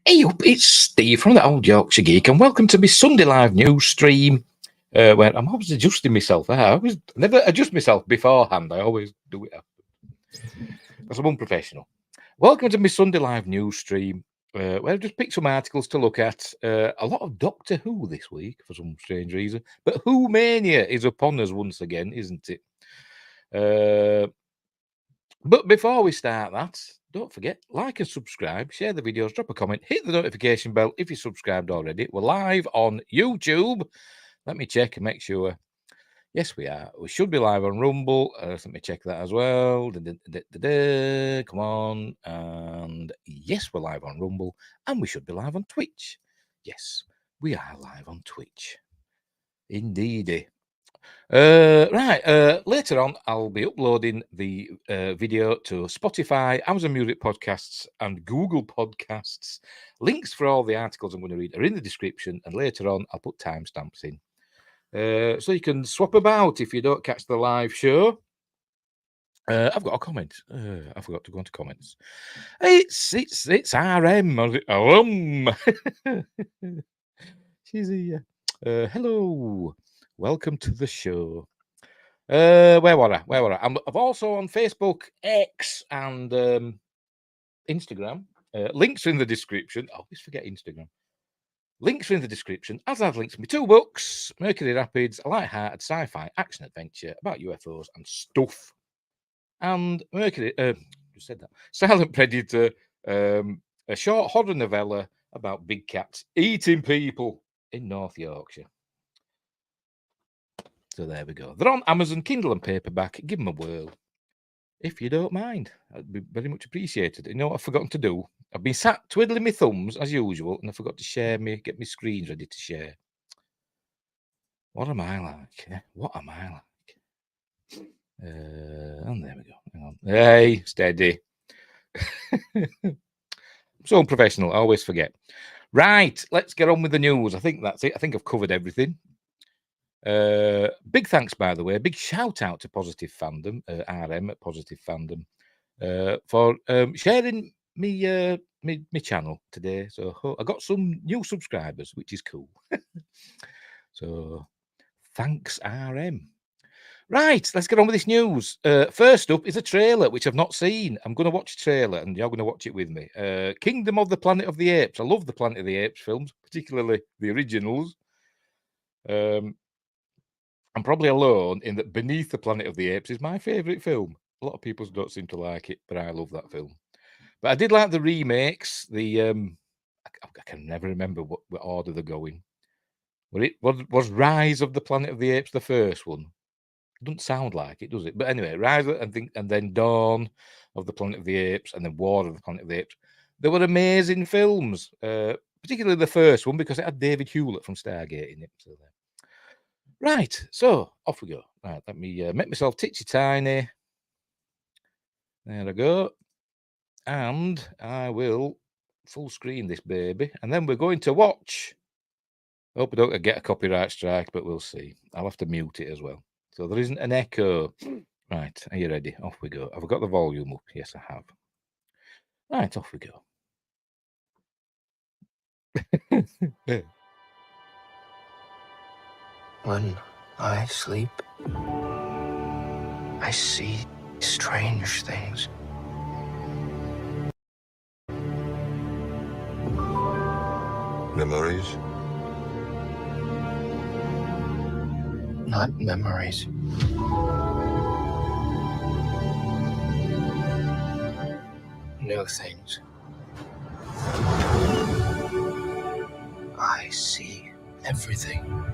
Hey up, it's Steve from the Old Yorkshire Geek, and welcome to my Sunday live news stream, where I'm always adjusting myself. I always never adjust myself beforehand. I always do it after, because I'm unprofessional. Welcome to my Sunday live news stream, where I've just picked some articles to look at. A lot of Doctor Who this week for some strange reason, but Who Mania is upon us once again, isn't it? But before we start that, don't forget, like and subscribe, share the videos, drop a comment, hit the notification bell if you're subscribed already. We're live on YouTube. Let me check and make sure. Yes, we are. We should be live on Rumble. Let me check that as well. Come on. And yes, we're live on Rumble. And we should be live on Twitch. Yes, we are live on Twitch. Indeedy. Later on, I'll be uploading the video to Spotify, Amazon Music Podcasts, and Google Podcasts. Links for all the articles I'm going to read are in the description, and later on, I'll put timestamps in. So you can swap about if you don't catch the live show. I've got a comment. I forgot to go into comments. It's RM. She's here. Hello. Welcome to the show. Where were I? I'm also on Facebook, X, and Instagram. Links are in the description. I always forget Instagram. Links are in the description, as I've links to my 2 books, Mercury Rapids, a light-hearted sci-fi action adventure about UFOs and stuff. And Mercury, just said that, Silent Predator, a short horror novella about big cats eating people in North Yorkshire. So there we go. They're on Amazon, Kindle and paperback. Give them a whirl, if you don't mind. That'd be very much appreciated. You know what I've forgotten to do? I've been sat twiddling my thumbs, as usual, and I forgot to get my screens ready to share. What am I like? What am I like? And there we go. Hang on. Hey, steady. I'm so unprofessional. I always forget. Right, let's get on with the news. I think that's it. I think I've covered everything. Big thanks, by the way. Big shout out to Positive Fandom, RM at Positive Fandom, for sharing me channel today. So I got some new subscribers, which is cool. So thanks, RM. Right, let's get on with this news. First up is a trailer which I've not seen. I'm going to watch a trailer, and you're going to watch it with me. Kingdom of the Planet of the Apes. I love the Planet of the Apes films, particularly the originals. I'm probably alone in that Beneath the Planet of the Apes is my favourite film. A lot of people don't seem to like it, but I love that film. But I did like the remakes. I can never remember what order they're going. Was Rise of the Planet of the Apes the first one? It doesn't sound like it, does it? But anyway, and then Dawn of the Planet of the Apes, and then War of the Planet of the Apes. They were amazing films, particularly the first one because it had David Hewlett from Stargate in it. So there. Right, so off we go. Right, let me make myself titsy tiny. There I go. And I will full screen this baby. And then we're going to watch. Hope I don't get a copyright strike, but we'll see. I'll have to mute it as well. So there isn't an echo. Right, are you ready? Off we go. Have I got the volume up? Yes, I have. Right, off we go. When I sleep, I see strange things. Memories? Not memories. New things. I see everything.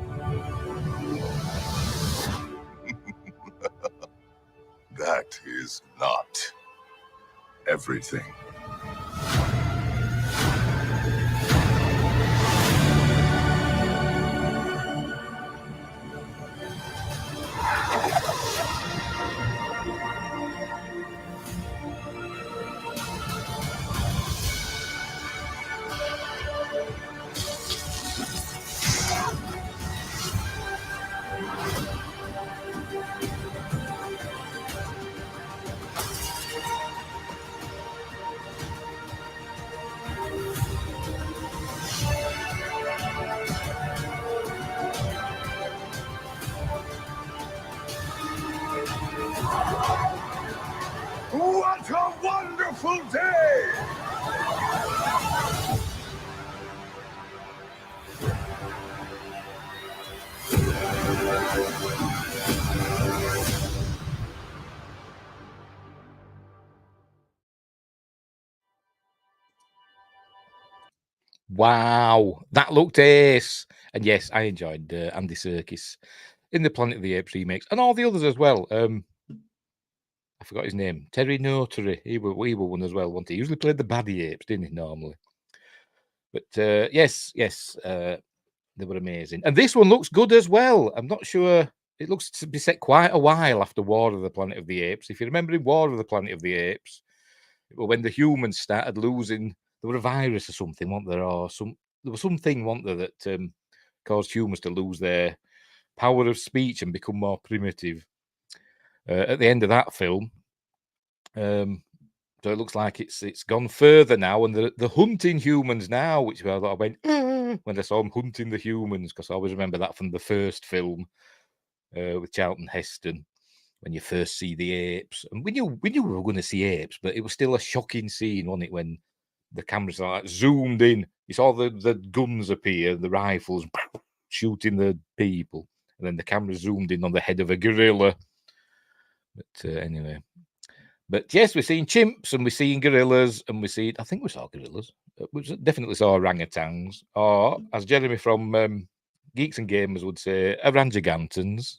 That is not everything. beautiful day! Wow, that looked ace. And yes, I enjoyed Andy Serkis in the Planet of the Apes remakes and all the others as well. I forgot his name. Terry Notary. He were one as well, wasn't he? He usually played the baddie apes, didn't he, normally? But yes, they were amazing. And this one looks good as well. I'm not sure. It looks to be set quite a while after War of the Planet of the Apes. If you remember in War of the Planet of the Apes, when the humans started losing, there was a virus or something, wasn't there? Or there was something, wasn't there, that caused humans to lose their power of speech and become more primitive. At the end of that film, so it looks like it's gone further now, and they're hunting humans now, which I went when I saw them hunting the humans, because I always remember that from the first film with Charlton Heston, when you first see the apes. And we knew we were going to see apes, but it was still a shocking scene, wasn't it, when the cameras are like zoomed in. You saw the guns appear, the rifles shooting the people, and then the camera zoomed in on the head of a gorilla. But anyway. But yes, we're seeing chimps and we're seeing gorillas and I think we saw gorillas. We definitely saw orangutans, or as Jeremy from Geeks and Gamers would say, orangutans.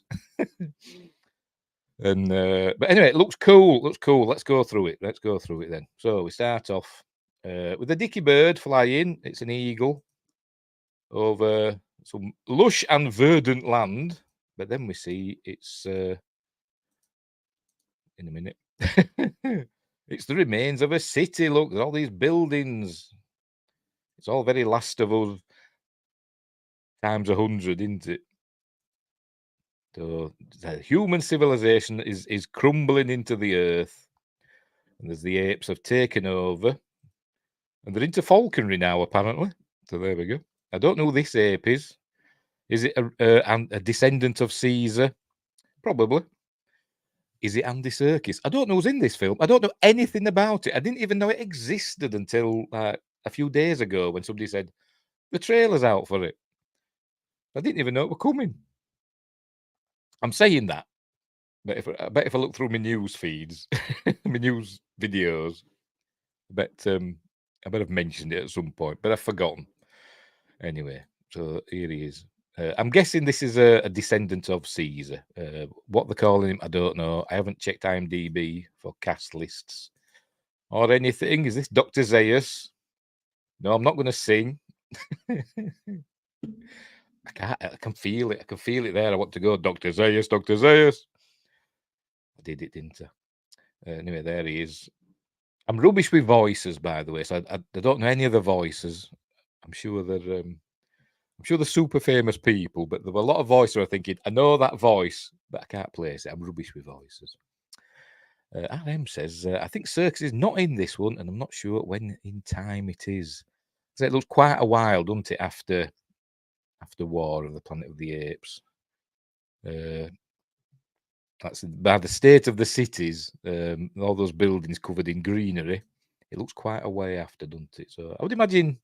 And but anyway, it looks cool. Let's go through it. Then. So we start off with a dicky bird flying. It's an eagle over some lush and verdant land. But then we see it's in a minute. It's the remains of a city. Look, there's all these buildings. It's all very Last of Us times 100, isn't it? So the human civilization is crumbling into the earth, and there's the apes have taken over, and they're into falconry now, apparently. So there we go. I don't know who this ape is. Is it a descendant of Caesar? Probably. Is it Andy Serkis? I don't know who's in this film. I don't know anything about it. I didn't even know it existed until a few days ago when somebody said the trailer's out for it. I didn't even know it were coming. I'm saying that, but I bet if I look through my news feeds, my news videos, I bet I've mentioned it at some point, but I've forgotten. Anyway, so here he is. I'm guessing this is a descendant of Caesar. What they're calling him, I don't know. I haven't checked IMDb for cast lists or anything. Is this Dr. Zaius? No, I'm not going to sing. I can feel it. I can feel it there. I want to go, Dr. Zaius, Dr. Zaius. I did it, didn't I? Anyway, there he is. I'm rubbish with voices, by the way, so I don't know any of the voices. I'm sure they're super famous people, but there were a lot of voices where I'm thinking, I know that voice, but I can't place it. I'm rubbish with voices. RM says, I think Serkis is not in this one, and I'm not sure when in time it is. So it looks quite a while, doesn't it, after War of the Planet of the Apes. That's by the state of the cities, all those buildings covered in greenery. It looks quite a way after, doesn't it? So I would imagine,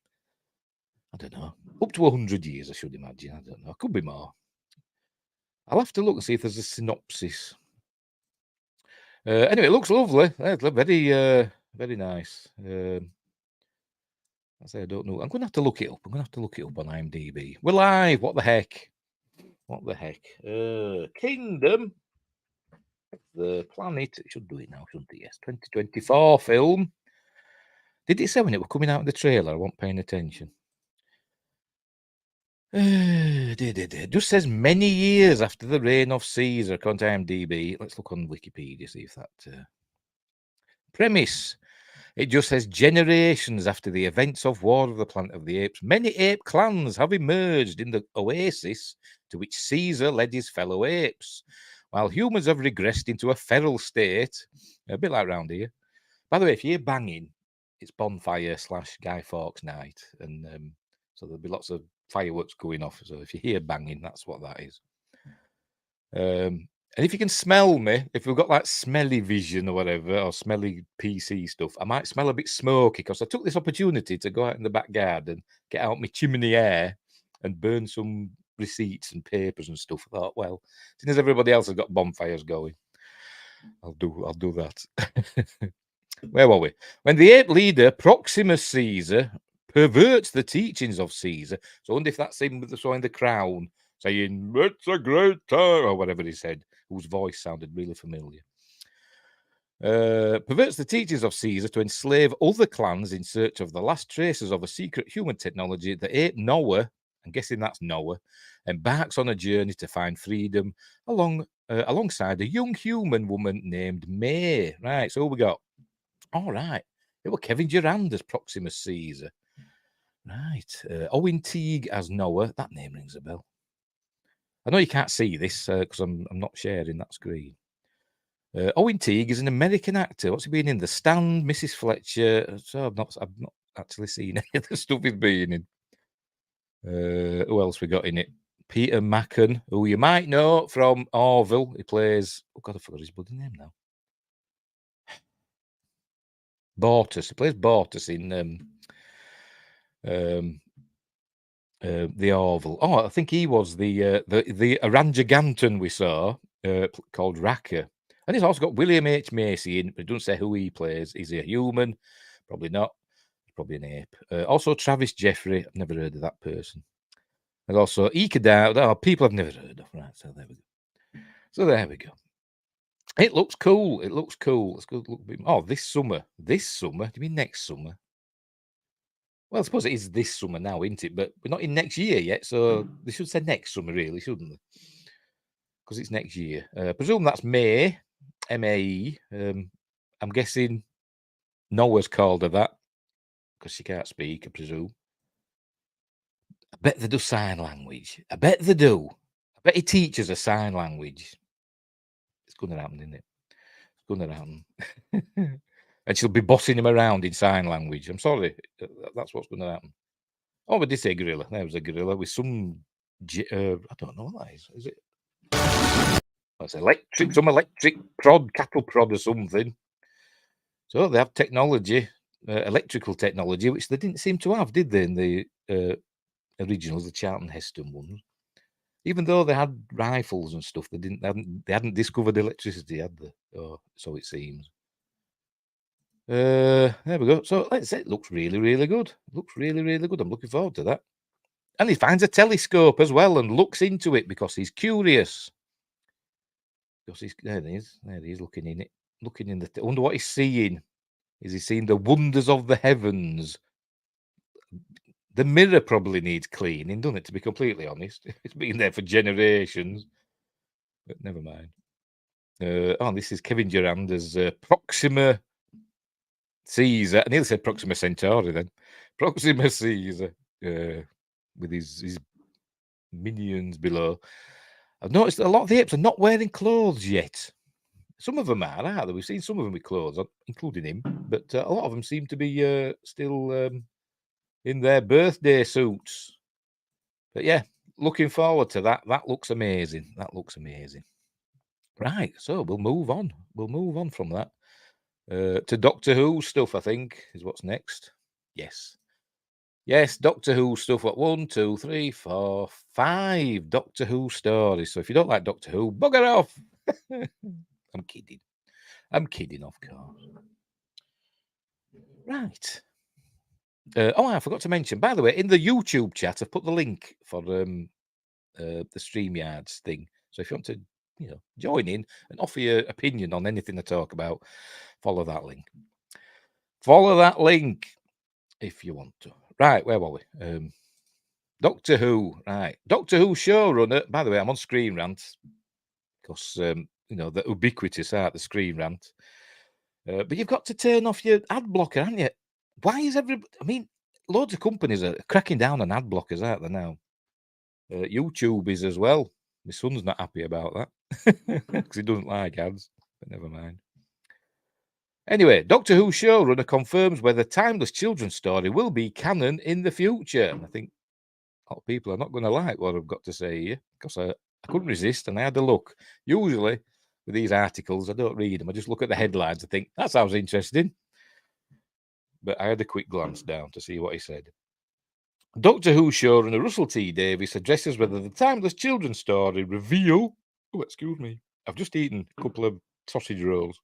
I don't know, up to 100 years, I should imagine. I don't know. Could be more. I'll have to look and see if there's a synopsis. Anyway, it looks lovely. Very, very nice. I say I don't know. I'm going to have to look it up. I'm going to have to look it up on IMDb. We're live. What the heck? Kingdom. The Planet. It should do it now, shouldn't it? Yes. 2024 film. Did it say when it was coming out in the trailer? I wasn't paying attention. It just says many years after the reign of Caesar, according to IMDb. Let's look on Wikipedia, see if that... Premise. It just says generations after the events of War of the Planet of the Apes, many ape clans have emerged in the oasis to which Caesar led his fellow apes, while humans have regressed into a feral state, a bit like round here. By the way, if you hear banging, it's bonfire / Guy Fawkes night, and so there'll be lots of fireworks going off. So if you hear banging, that's what that is. And if you can smell me, if we've got like smelly vision or whatever, or smelly PC stuff, I might smell a bit smoky because I took this opportunity to go out in the back garden, get out my chimney air, and burn some receipts and papers and stuff. I thought, well, since everybody else has got bonfires going, I'll do that. Where were we? When the ape leader Proximus Caesar perverts the teachings of Caesar. So I wonder if that's him with the crown saying, "It's a great time," or whatever he said, whose voice sounded really familiar. Perverts the teachings of Caesar to enslave other clans in search of the last traces of a secret human technology. The ape Noah, I'm guessing that's Noah, embarks on a journey to find freedom alongside a young human woman named May. Right, so we got. All right, it was Kevin Durand as Proximus Caesar. Right, Owen Teague as Noah. That name rings a bell. I know you can't see this because I'm not sharing that screen. Owen Teague is an American actor. What's he been in? The Stand, Mrs. Fletcher. So I've not actually seen any of the stuff he's been in. Who else we got in it? Peter Macken, who you might know from Orville. He plays. Oh God, I forgot his bloody name now. Bortus. He plays Bortus in the Orville. Oh, I think he was the Orangutan we saw called Raka. And he's also got William H. Macy in, but it doesn't say who he plays. Is he a human? Probably not. He's probably an ape. Also, Travis Jeffrey. I've never heard of that person. And also Ikeda. Oh, people I've never heard of. Right, so there we go. It looks cool. Let's go look a bit. Oh, this summer. This summer? Do you mean next summer? Well, I suppose it is this summer now, isn't it? But we're not in next year yet, so they should say next summer, really, shouldn't they? Because it's next year. Presume that's May, M-A-E. I'm guessing Noah's called her that because she can't speak, I presume. I bet they do sign language. I bet they do. I bet he teaches a sign language. It's going to happen, isn't it? It's going to happen. And she'll be bossing him around in sign language. I'm sorry. That's what's going to happen. Oh, we did say gorilla. There was a gorilla with some... I don't know what that is. Is it? It's some electric prod, cattle prod or something. So they have technology, electrical technology, which they didn't seem to have, did they, in the originals, the Charlton Heston ones? Even though they had rifles and stuff, they hadn't discovered electricity, had they? Oh, so it seems. There we go. So let's say it looks really, really good. It looks really, really good. I'm looking forward to that. And he finds a telescope as well and looks into it because he's curious. Because there he is looking in it. Looking in I wonder what he's seeing. Is he seeing the wonders of the heavens? The mirror probably needs cleaning, doesn't it, to be completely honest? It's been there for generations. But never mind. This is Kevin Durand as Proxima Caesar. I nearly said Proxima Centauri then. Proxima Caesar with his minions below. I've noticed that a lot of the apes are not wearing clothes yet. Some of them aren't they? We've seen some of them with clothes, including him, but a lot of them seem to be still in their birthday suits. But yeah, looking forward to that. That looks amazing. Right, so we'll move on. We'll move on from that to Doctor Who stuff, I think, is what's next. Yes, Doctor Who stuff. What 1, 2, 3, 4, 5 Doctor Who stories. So if you don't like Doctor Who, bugger off. I'm kidding, of course. Right. I forgot to mention, by the way, in the YouTube chat, I've put the link for the StreamYards thing. So if you want to, join in and offer your opinion on anything I talk about, follow that link. Follow that link if you want to. Right, where were we? Doctor Who. Right, Doctor Who showrunner. By the way, I'm on Screen Rant because the ubiquitous art, the Screen Rant. But you've got to turn off your ad blocker, haven't you? Why is everybody? I mean, loads of companies are cracking down on ad blockers, aren't they now? YouTube is as well. My son's not happy about that because he doesn't like ads, but never mind. Anyway, Doctor Who showrunner confirms whether Timeless Children's Story will be canon in the future. And I think a lot of people are not going to like what I've got to say here because I couldn't resist, and I had a look. Usually, with these articles, I don't read them. I just look at the headlines and think, that sounds interesting. But I had a quick glance down to see what he said. Doctor Who showrunner Russell T Davies addresses whether the timeless children's story reveal... Oh, excuse me. I've just eaten a couple of sausage rolls.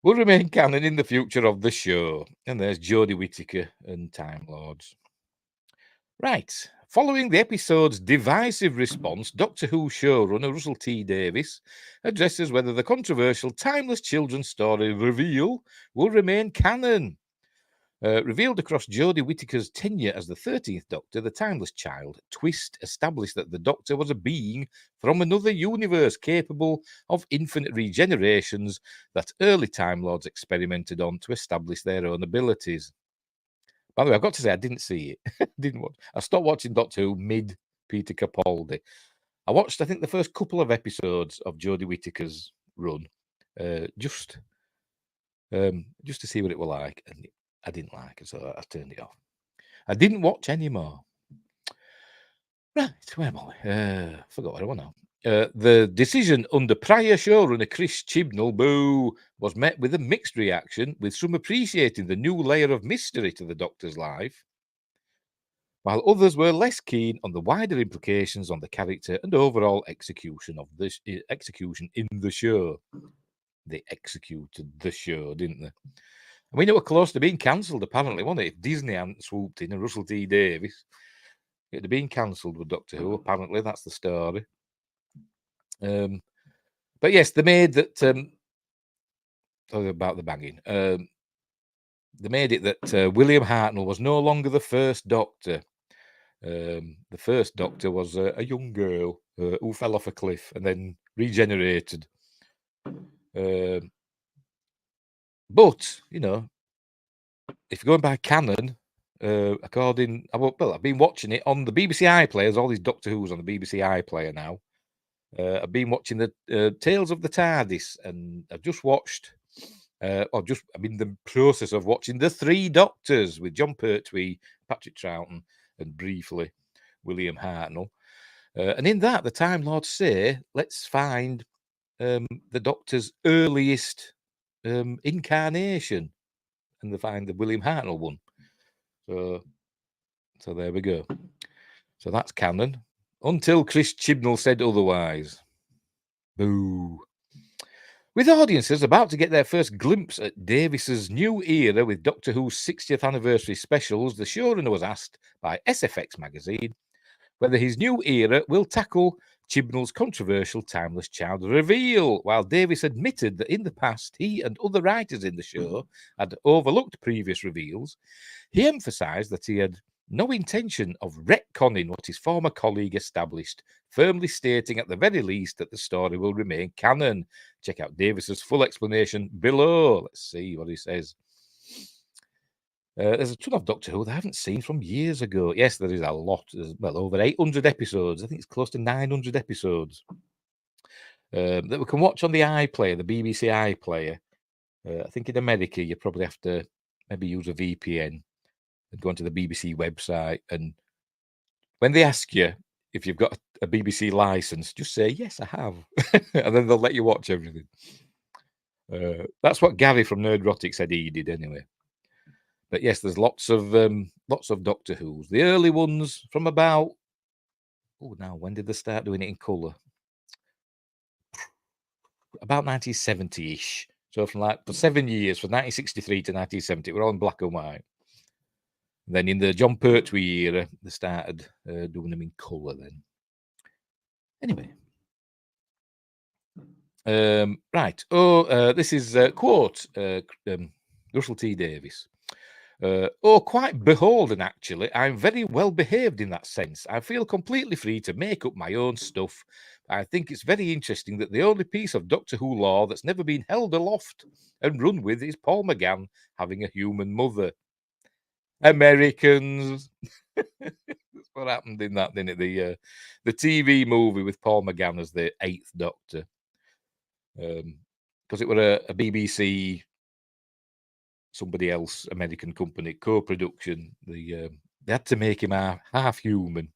Will remain canon in the future of the show. And there's Jodie Whittaker and Time Lords. Right. Following the episode's divisive response, Doctor Who showrunner Russell T Davies addresses whether the controversial timeless children's story reveal will remain canon. Revealed across Jodie Whittaker's tenure as the 13th Doctor, the timeless child twist established that the Doctor was a being from another universe capable of infinite regenerations that early Time Lords experimented on to establish their own abilities. By the way, I've got to say, I didn't see it. I stopped watching Doctor Who mid Peter Capaldi. I watched, I think, the first couple of episodes of Jodie Whittaker's run, just to see what it was like, and I didn't like it, so I turned it off. I didn't watch any more. Right, where am I? Forgot what I want now. The decision under prior showrunner Chris Chibnall, was met with a mixed reaction, with some appreciating the new layer of mystery to the Doctor's life, while others were less keen on the wider implications on the character and overall execution in the show. They executed the show, didn't they? I mean, it was close to being cancelled, apparently, wasn't it? If Disney hadn't swooped in and Russell T Davies, it'd have been cancelled with Doctor Who. Apparently, that's the story. But yes, they made that. About the banging. They made it that William Hartnell was no longer the first Doctor. The first Doctor was a young girl who fell off a cliff and then regenerated. But, you know, if you're going by canon, I've been watching it on the BBC iPlayer. There's all these Doctor Who's on the BBC iPlayer now. I've been watching the Tales of the TARDIS, and I've just watched, I'm in the process of watching The Three Doctors with John Pertwee, Patrick Troughton, and briefly William Hartnell. And in that, the Time Lords say, let's find the Doctor's earliest incarnation, and they find the William Hartnell one. So there we go. So that's canon. Until Chris Chibnall said otherwise. Boo. With audiences about to get their first glimpse at Davies's new era with Doctor Who's 60th anniversary specials, the showrunner was asked by SFX magazine whether his new era will tackle Chibnall's controversial timeless child reveal. While Davies admitted that in the past he and other writers in the show had overlooked previous reveals, he emphasised that he had no intention of retconning what his former colleague established, firmly stating at the very least that the story will remain canon. Check out Davies's full explanation below. Let's see what he says. There's a ton of Doctor Who that I haven't seen from years ago. Yes, there is a lot. There's, over 800 episodes. I think it's close to 900 episodes that we can watch on the iPlayer, the BBC iPlayer. I think in America, you probably have to maybe use a VPN and go onto the BBC website. And when they ask you if you've got a BBC license, just say, yes, I have. And then they'll let you watch everything. That's what Gary from Nerdrotic said he did anyway. But yes, there's lots of Doctor Who's. The early ones from about, when did they start doing it in colour? About 1970-ish. So for 7 years, from 1963 to 1970, we're all in black and white. And then in the John Pertwee era, they started doing them in colour then. Anyway. Right. This is a quote, Russell T Davies. Quite beholden, actually. I'm very well behaved in that sense. I feel completely free to make up my own stuff. I think it's very interesting that the only piece of Doctor Who lore that's never been held aloft and run with is Paul McGann having a human mother. Americans. That's what happened in that, didn't it? The TV movie with Paul McGann as the 8th Doctor. Because it was a BBC... somebody else, American company, co-production. They had to make him half human.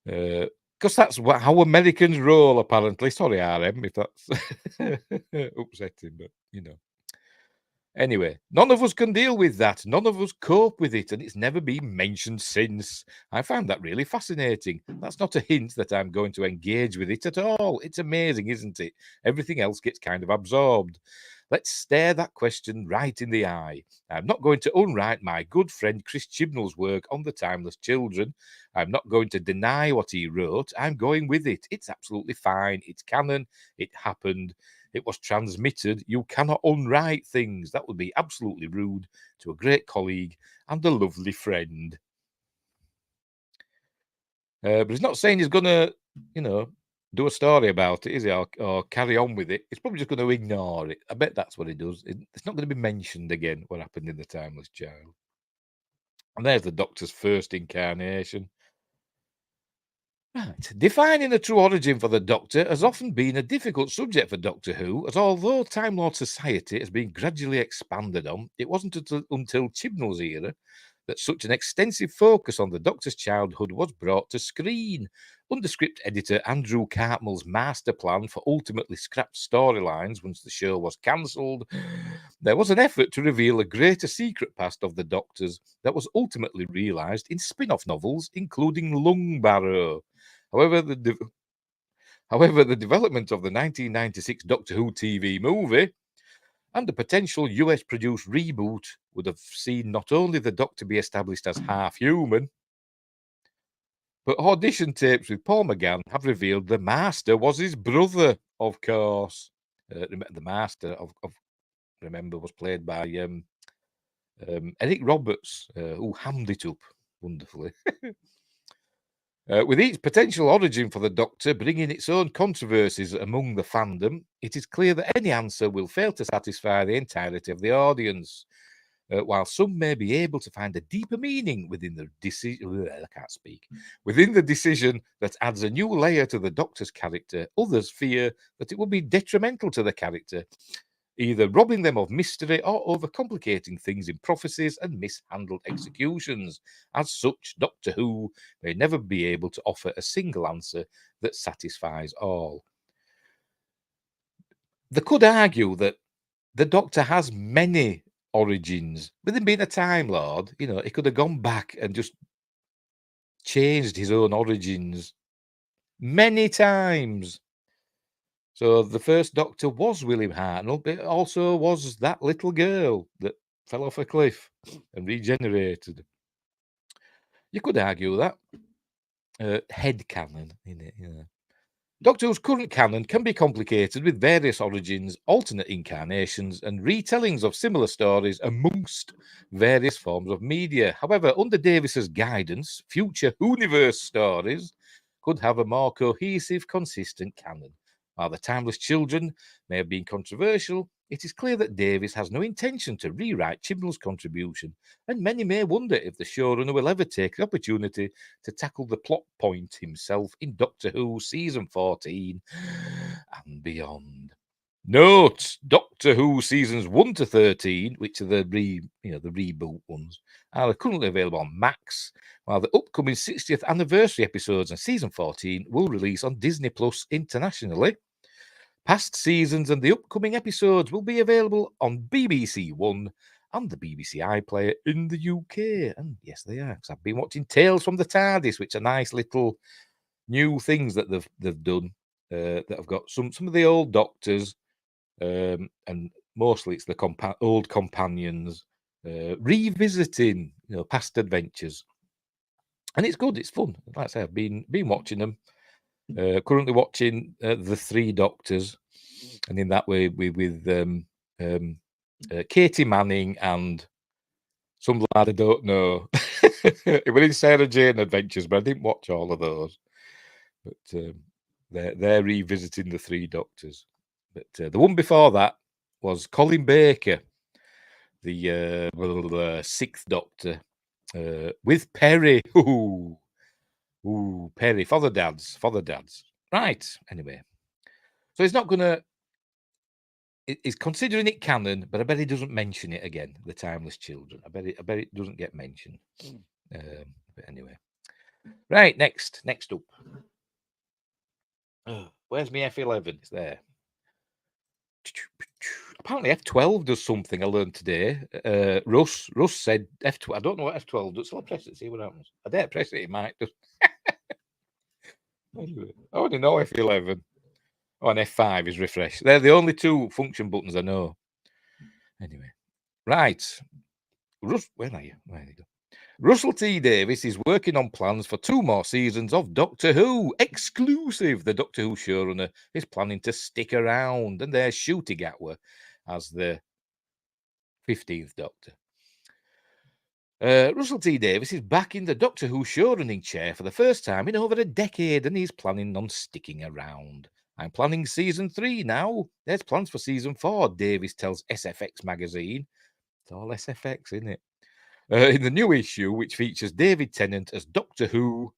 Because because that's how Americans roll, apparently. Sorry, RM, if that's upsetting, but you know. Anyway, none of us can deal with that. None of us cope with it, and it's never been mentioned since. I found that really fascinating. That's not a hint that I'm going to engage with it at all. It's amazing, isn't it? Everything else gets kind of absorbed. Let's stare that question right in the eye. I'm not going to unwrite my good friend Chris Chibnall's work on the Timeless Children. I'm not going to deny what he wrote. I'm going with it. It's absolutely fine. It's canon. It happened. It was transmitted. You cannot unwrite things. That would be absolutely rude to a great colleague and a lovely friend. But he's not saying he's going to, do a story about it, is he? Or carry on with it. He's probably just going to ignore it. I bet that's what he does. It's not going to be mentioned again, what happened in The Timeless Child. And there's the Doctor's first incarnation. Right. Defining a true origin for the Doctor has often been a difficult subject for Doctor Who, as although Time Lord society has been gradually expanded on, it wasn't until Chibnall's era that such an extensive focus on the Doctor's childhood was brought to screen. Under script editor Andrew Cartmell's master plan for ultimately scrapped storylines once the show was cancelled, there was an effort to reveal a greater secret past of the Doctors that was ultimately realised in spin-off novels, including Lungbarrow. However, the development of the 1996 Doctor Who TV movie and a potential US-produced reboot would have seen not only the Doctor be established as half-human, but audition tapes with Paul McGann have revealed the Master was his brother, of course. The Master, of remember, was played by Eric Roberts, who hammed it up wonderfully. With each potential origin for the Doctor bringing its own controversies among the fandom, it is clear that any answer will fail to satisfy the entirety of the audience. While some may be able to find a deeper meaning within the within the decision that adds a new layer to the Doctor's character, others fear that it will be detrimental to the character, either robbing them of mystery or overcomplicating things in prophecies and mishandled executions. As such, Doctor Who may never be able to offer a single answer that satisfies all. They could argue that the Doctor has many origins. With him being a Time Lord, he could have gone back and just changed his own origins many times. So the first Doctor was William Hartnell, but it also was that little girl that fell off a cliff and regenerated. You could argue that. Head canon, innit? Doctor Who's current canon can be complicated with various origins, alternate incarnations, and retellings of similar stories amongst various forms of media. However, under Davies's guidance, future Whoniverse stories could have a more cohesive, consistent canon. While the Timeless Children may have been controversial, it is clear that Davies has no intention to rewrite Chibnall's contribution, and many may wonder if the showrunner will ever take the opportunity to tackle the plot point himself in Doctor Who Season 14 and beyond. Note: Doctor Who Seasons 1 to 13, which are the reboot ones, are currently available on Max, while the upcoming 60th anniversary episodes and Season 14 will release on Disney Plus internationally. Past seasons and the upcoming episodes will be available on BBC One and the BBC iPlayer in the UK. And yes, they are, because I've been watching Tales from the TARDIS, which are nice little new things that they've done, that have got some of the old Doctors, and mostly it's the old companions revisiting past adventures, and it's good. It's fun. Like I say, I've been watching them. Currently watching the Three Doctors, and in that way with Katie Manning and some lad I don't know. It was in Sarah Jane Adventures, but I didn't watch all of those. But they're revisiting the Three Doctors. But the one before that was Colin Baker, the Sixth Doctor, with Perry. Ooh, Perry, father dads. Right, anyway. So he's not going to... He's considering it canon, but I bet he doesn't mention it again, the Timeless Children. I bet it doesn't get mentioned. But anyway. Right, next up. Where's my F11? It's there. Apparently F12 does something I learned today. Russ said F12. I don't know what F12 does. So I'll press it, see what happens. I dare press it, it might do. Anyway, I only know F11. Oh, and F5 is refresh. They're the only two function buttons I know. Anyway, right. Where are you? Where are you? Russell T Davies is working on plans for 2 more seasons of Doctor Who. Exclusive. The Doctor Who showrunner is planning to stick around, and there's Ncuti Gatwa as the 15th Doctor. Russell T Davies is back in the Doctor Who showrunning chair for the first time in over a decade, and he's planning on sticking around. I'm planning season 3 now. There's plans for season 4, Davies tells SFX magazine. It's all SFX, isn't it? In the new issue, which features David Tennant as Doctor Who,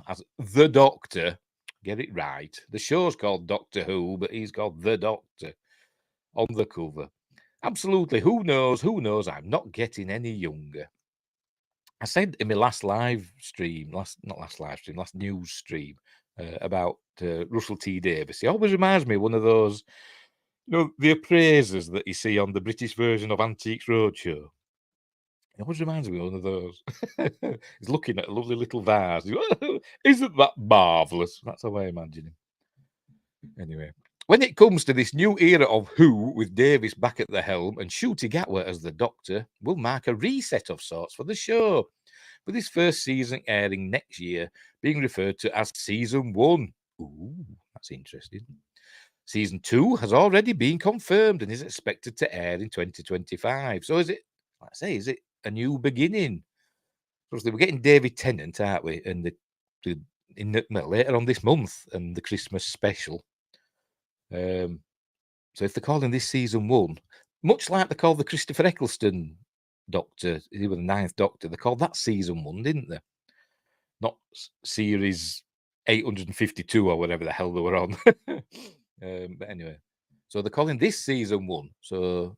as the Doctor. Get it right. The show's called Doctor Who, but he's called the Doctor on the cover. Absolutely. Who knows? Who knows? I'm not getting any younger. I said in my last live stream, last news stream about Russell T Davies. He always reminds me of one of those, the appraisers that you see on the British version of Antiques Roadshow. It always reminds me of one of those. He's looking at a lovely little vase. Isn't that marvellous? That's how I imagine him. Anyway, when it comes to this new era of Who, with Davies back at the helm and Ncuti Gatwa as the Doctor, will mark a reset of sorts for the show, with his first season airing next year being referred to as Season 1. Ooh, that's interesting. Season 2 has already been confirmed and is expected to air in 2025. So is it a new beginning? Obviously, we're getting David Tennant, aren't we? And later on this month, and the Christmas special. So if they're calling this season 1, much like they called the Christopher Eccleston Doctor, he was the 9th Doctor, they called that season 1, didn't they? Not series 852 or whatever the hell they were on. But anyway, so they're calling this season 1. So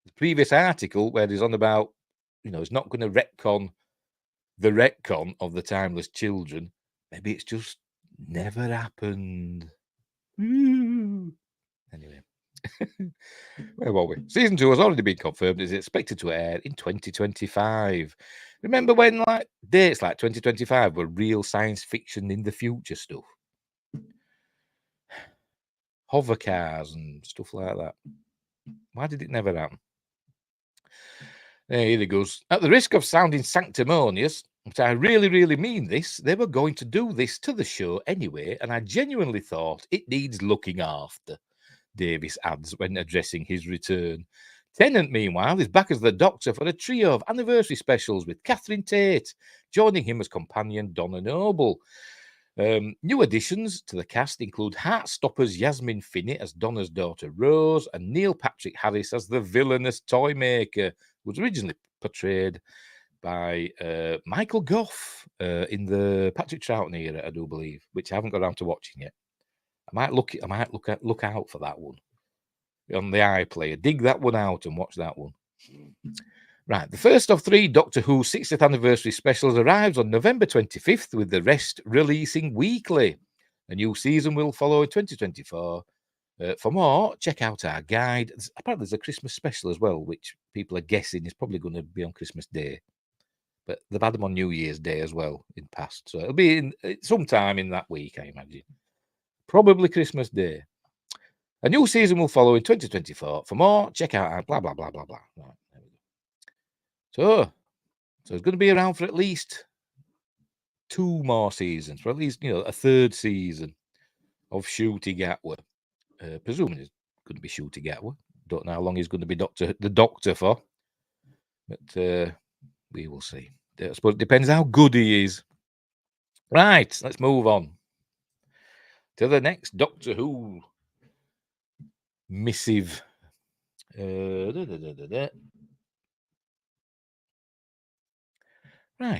the previous article where he's on about, it's not going to retcon the retcon of the Timeless Children. Maybe it's just never happened. Anyway, where were we? Season 2 has already been confirmed. It's expected to air in 2025. Remember when dates like 2025 were real science fiction in the future stuff? Hover cars and stuff like that. Why did it never happen? Here it goes. At the risk of sounding sanctimonious, but I really, really mean this, they were going to do this to the show anyway, and I genuinely thought it needs looking after, Davies adds when addressing his return. Tennant, meanwhile, is back as the Doctor for a trio of anniversary specials with Catherine Tate, joining him as companion Donna Noble. New additions to the cast include Heartstopper's Yasmin Finney as Donna's daughter Rose, and Neil Patrick Harris as the villainous toy maker, who was originally portrayed by Michael Gough in the Patrick Troughton era, I do believe, which I haven't got around to watching yet. I might look out for that one on the iPlayer. Dig that one out and watch that one. Right, the first of 3 Doctor Who 60th anniversary specials arrives on November 25th, with the rest releasing weekly. A new season will follow in 2024. For more, check out our guide. Apparently, there's a Christmas special as well, which people are guessing is probably going to be on Christmas Day. But they've had them on New Year's Day as well in past. So it'll be sometime in that week, I imagine. Probably Christmas Day. A new season will follow in 2024. For more, check out our blah, blah, blah, blah, blah. Right, there we go. So it's going to be around for at least 2 more seasons, for at least, a 3rd season of Ncuti Gatwa. Presumably it's going to be Ncuti Gatwa. Don't know how long he's going to be the Doctor for. But we will see. I suppose it depends how good he is. Right, let's move on to the next Doctor Who missive. Right,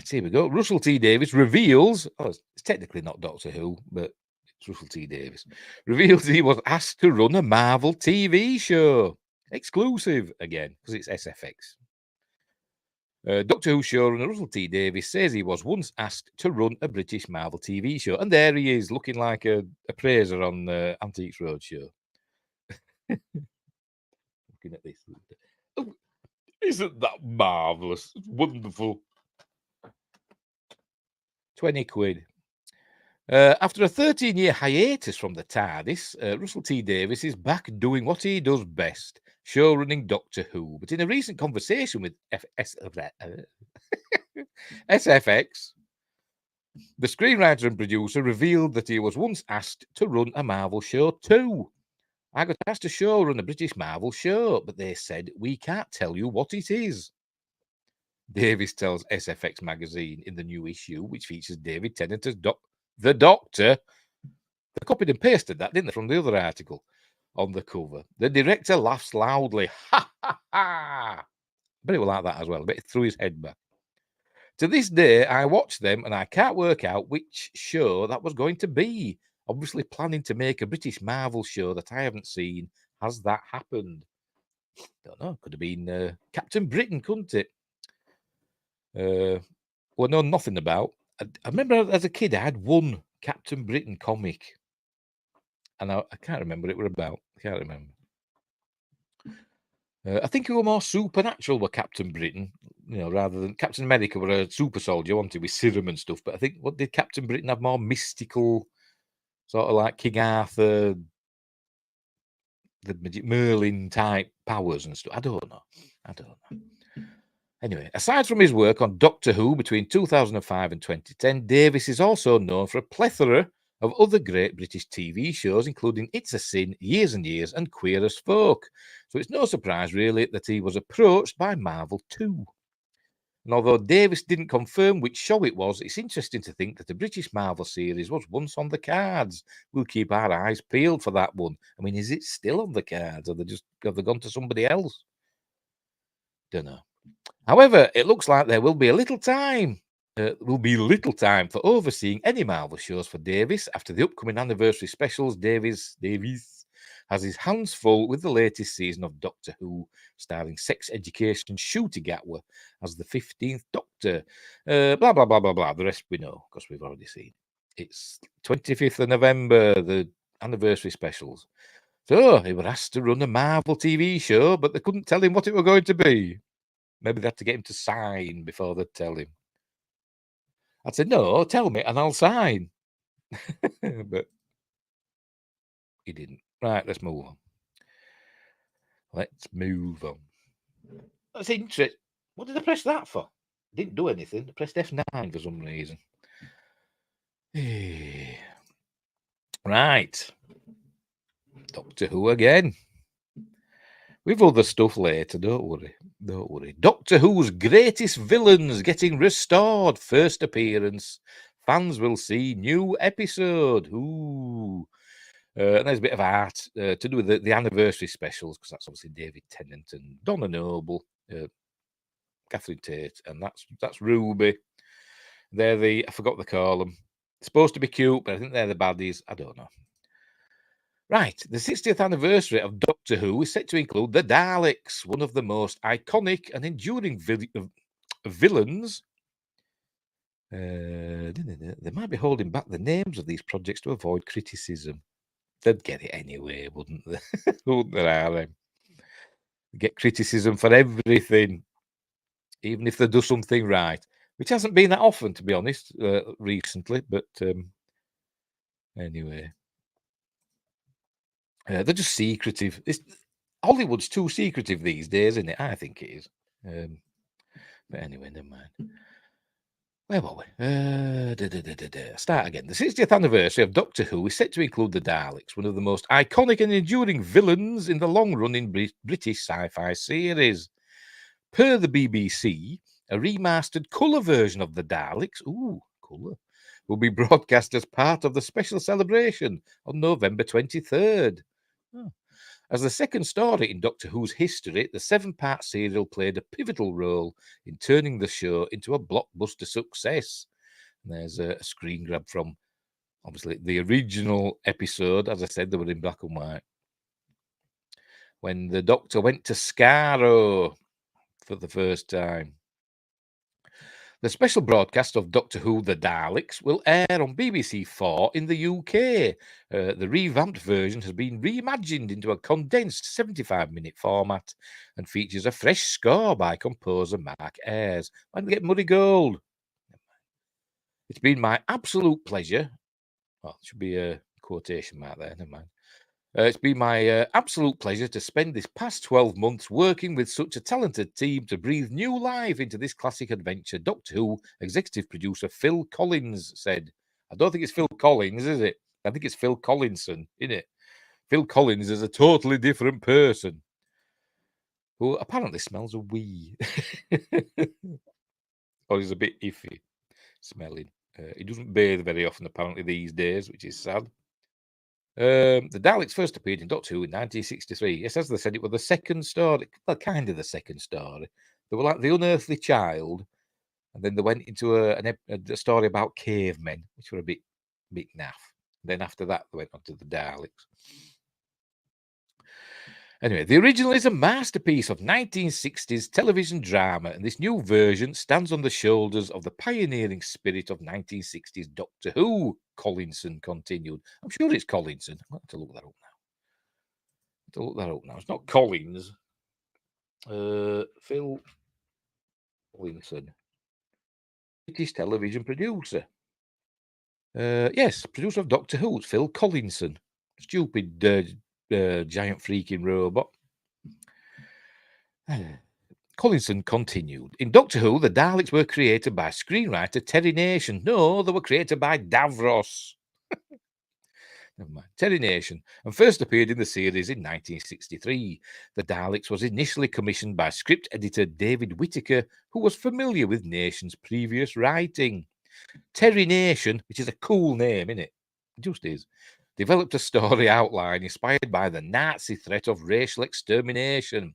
here we go. Russell T Davies reveals, it's technically not Doctor Who, but it's Russell T Davies, reveals he was asked to run a Marvel TV show. Exclusive again, because it's SFX. Doctor Who showrunner Russell T Davies says he was once asked to run a British Marvel TV show, and there he is, looking like a appraiser on Antiques Roadshow. Looking at this. Oh, isn't that marvellous? Wonderful. 20 quid. After a 13-year hiatus from the TARDIS, Russell T Davies is back doing what he does best, showrunning Doctor Who. But in a recent conversation with SFX, the screenwriter and producer revealed that he was once asked to run a Marvel show too. I got asked to showrun a British Marvel show, but they said, we can't tell you what it is. Davies tells SFX magazine in the new issue, which features David Tennant as the Doctor. They copied and pasted that, didn't they, from the other article on the cover. The director laughs loudly. Ha ha ha! But it was like that as well. But he threw his head back. To this day, I watch them and I can't work out which show that was going to be. Obviously planning to make a British Marvel show that I haven't seen. Has that happened? Don't know. Could have been Captain Britain, couldn't it? Well, know nothing about. I remember as a kid, I had one Captain Britain comic. And I can't remember what it was about. I can't remember. I think it was more supernatural with Captain Britain, rather than Captain America were a super soldier, wasn't he, with serum and stuff. But I think, what did Captain Britain have more mystical, sort of like King Arthur, the Merlin type powers and stuff? I don't know. Anyway, aside from his work on Doctor Who between 2005 and 2010, Davies is also known for a plethora of other great British TV shows, including It's a Sin, Years and Years, and Queer as Folk. So it's no surprise, really, that he was approached by Marvel too. And although Davies didn't confirm which show it was, it's interesting to think that the British Marvel series was once on the cards. We'll keep our eyes peeled for that one. I mean, is it still on the cards? Have they gone to somebody else? Don't know. However, it looks like there will be little time for overseeing any Marvel shows for Davies. After the upcoming anniversary specials, Davies has his hands full with the latest season of Doctor Who, starring sex education Shooty Gatwa as the 15th Doctor. Blah, blah, blah, blah, blah. The rest we know, because we've already seen. It's 25th of November, the anniversary specials. So he was asked to run a Marvel TV show, but they couldn't tell him what it was going to be. Maybe they had to get him to sign before they'd tell him. I'd say, no, tell me and I'll sign. But he didn't. Right, let's move on. That's interesting. What did I press that for? Didn't do anything. I pressed F9 for some reason. Right. Doctor Who again. We've other stuff later, don't worry. Doctor Who's greatest villains getting restored. First appearance. Fans will see new episode. Ooh. And there's a bit of art to do with the anniversary specials, because that's obviously David Tennant and Donna Noble, Catherine Tate, and that's Ruby. They're I forgot what they call them. Supposed to be cute, but I think they're the baddies. I don't know. Right, the 60th anniversary of Doctor Who is set to include the Daleks, one of the most iconic and enduring villains. They might be holding back the names of these projects to avoid criticism. They'd get it anyway, wouldn't they? Wouldn't they? Get criticism for everything, even if they do something right, which hasn't been that often, to be honest, recently. But anyway. They're just secretive. Hollywood's too secretive these days, isn't it? I think it is. But anyway, never mind. Where were we? Start again. The 60th anniversary of Doctor Who is set to include the Daleks, one of the most iconic and enduring villains in the long-running British sci-fi series. Per the BBC, a remastered colour version of the Daleks, colour, will be broadcast as part of the special celebration on November 23rd. As the second story in Doctor Who's history, the 7-part serial played a pivotal role in turning the show into a blockbuster success. And there's a screen grab from, obviously, the original episode. As I said, they were in black and white. When the Doctor went to Skaro for the first time. The special broadcast of Doctor Who The Daleks will air on BBC4 in the UK. The revamped version has been reimagined into a condensed 75-minute format and features a fresh score by composer Mark Ayres. Why did we get Muddy Gold? It's been my absolute pleasure. Well, it should be a quotation mark there, never mind. It's been my absolute pleasure to spend this past 12 months working with such a talented team to breathe new life into this classic adventure, Doctor Who executive producer Phil Collins said. I don't think it's Phil Collins, is it? I think it's Phil Collinson, isn't it? Phil Collins is a totally different person who apparently smells a wee. Or he's a bit iffy smelling. He doesn't bathe very often, apparently, these days, which is sad. The Daleks first appeared in Doctor Who in 1963. Yes, as they said, it was the second story. Well, kind of the second story. They were like the unearthly child, and then they went into a story about cavemen, which were a bit naff. Then after that, they went on to the Daleks. Anyway, the original is a masterpiece of 1960s television drama, and this new version stands on the shoulders of the pioneering spirit of 1960s Doctor Who, Collinson continued. I'm sure it's Collinson. I'll have to look that up now. It's not Collins. Phil Collinson. British television producer. Yes, producer of Doctor Who. It's Phil Collinson. Stupid giant freaking robot. Collinson continued. In Doctor Who, the Daleks were created by screenwriter Terry Nation. No, they were created by Davros. Never mind. Terry Nation, and first appeared in the series in 1963. The Daleks was initially commissioned by script editor David Whittaker, who was familiar with Nation's previous writing. Terry Nation, which is a cool name, isn't it? It just is. Developed a story outline inspired by the Nazi threat of racial extermination.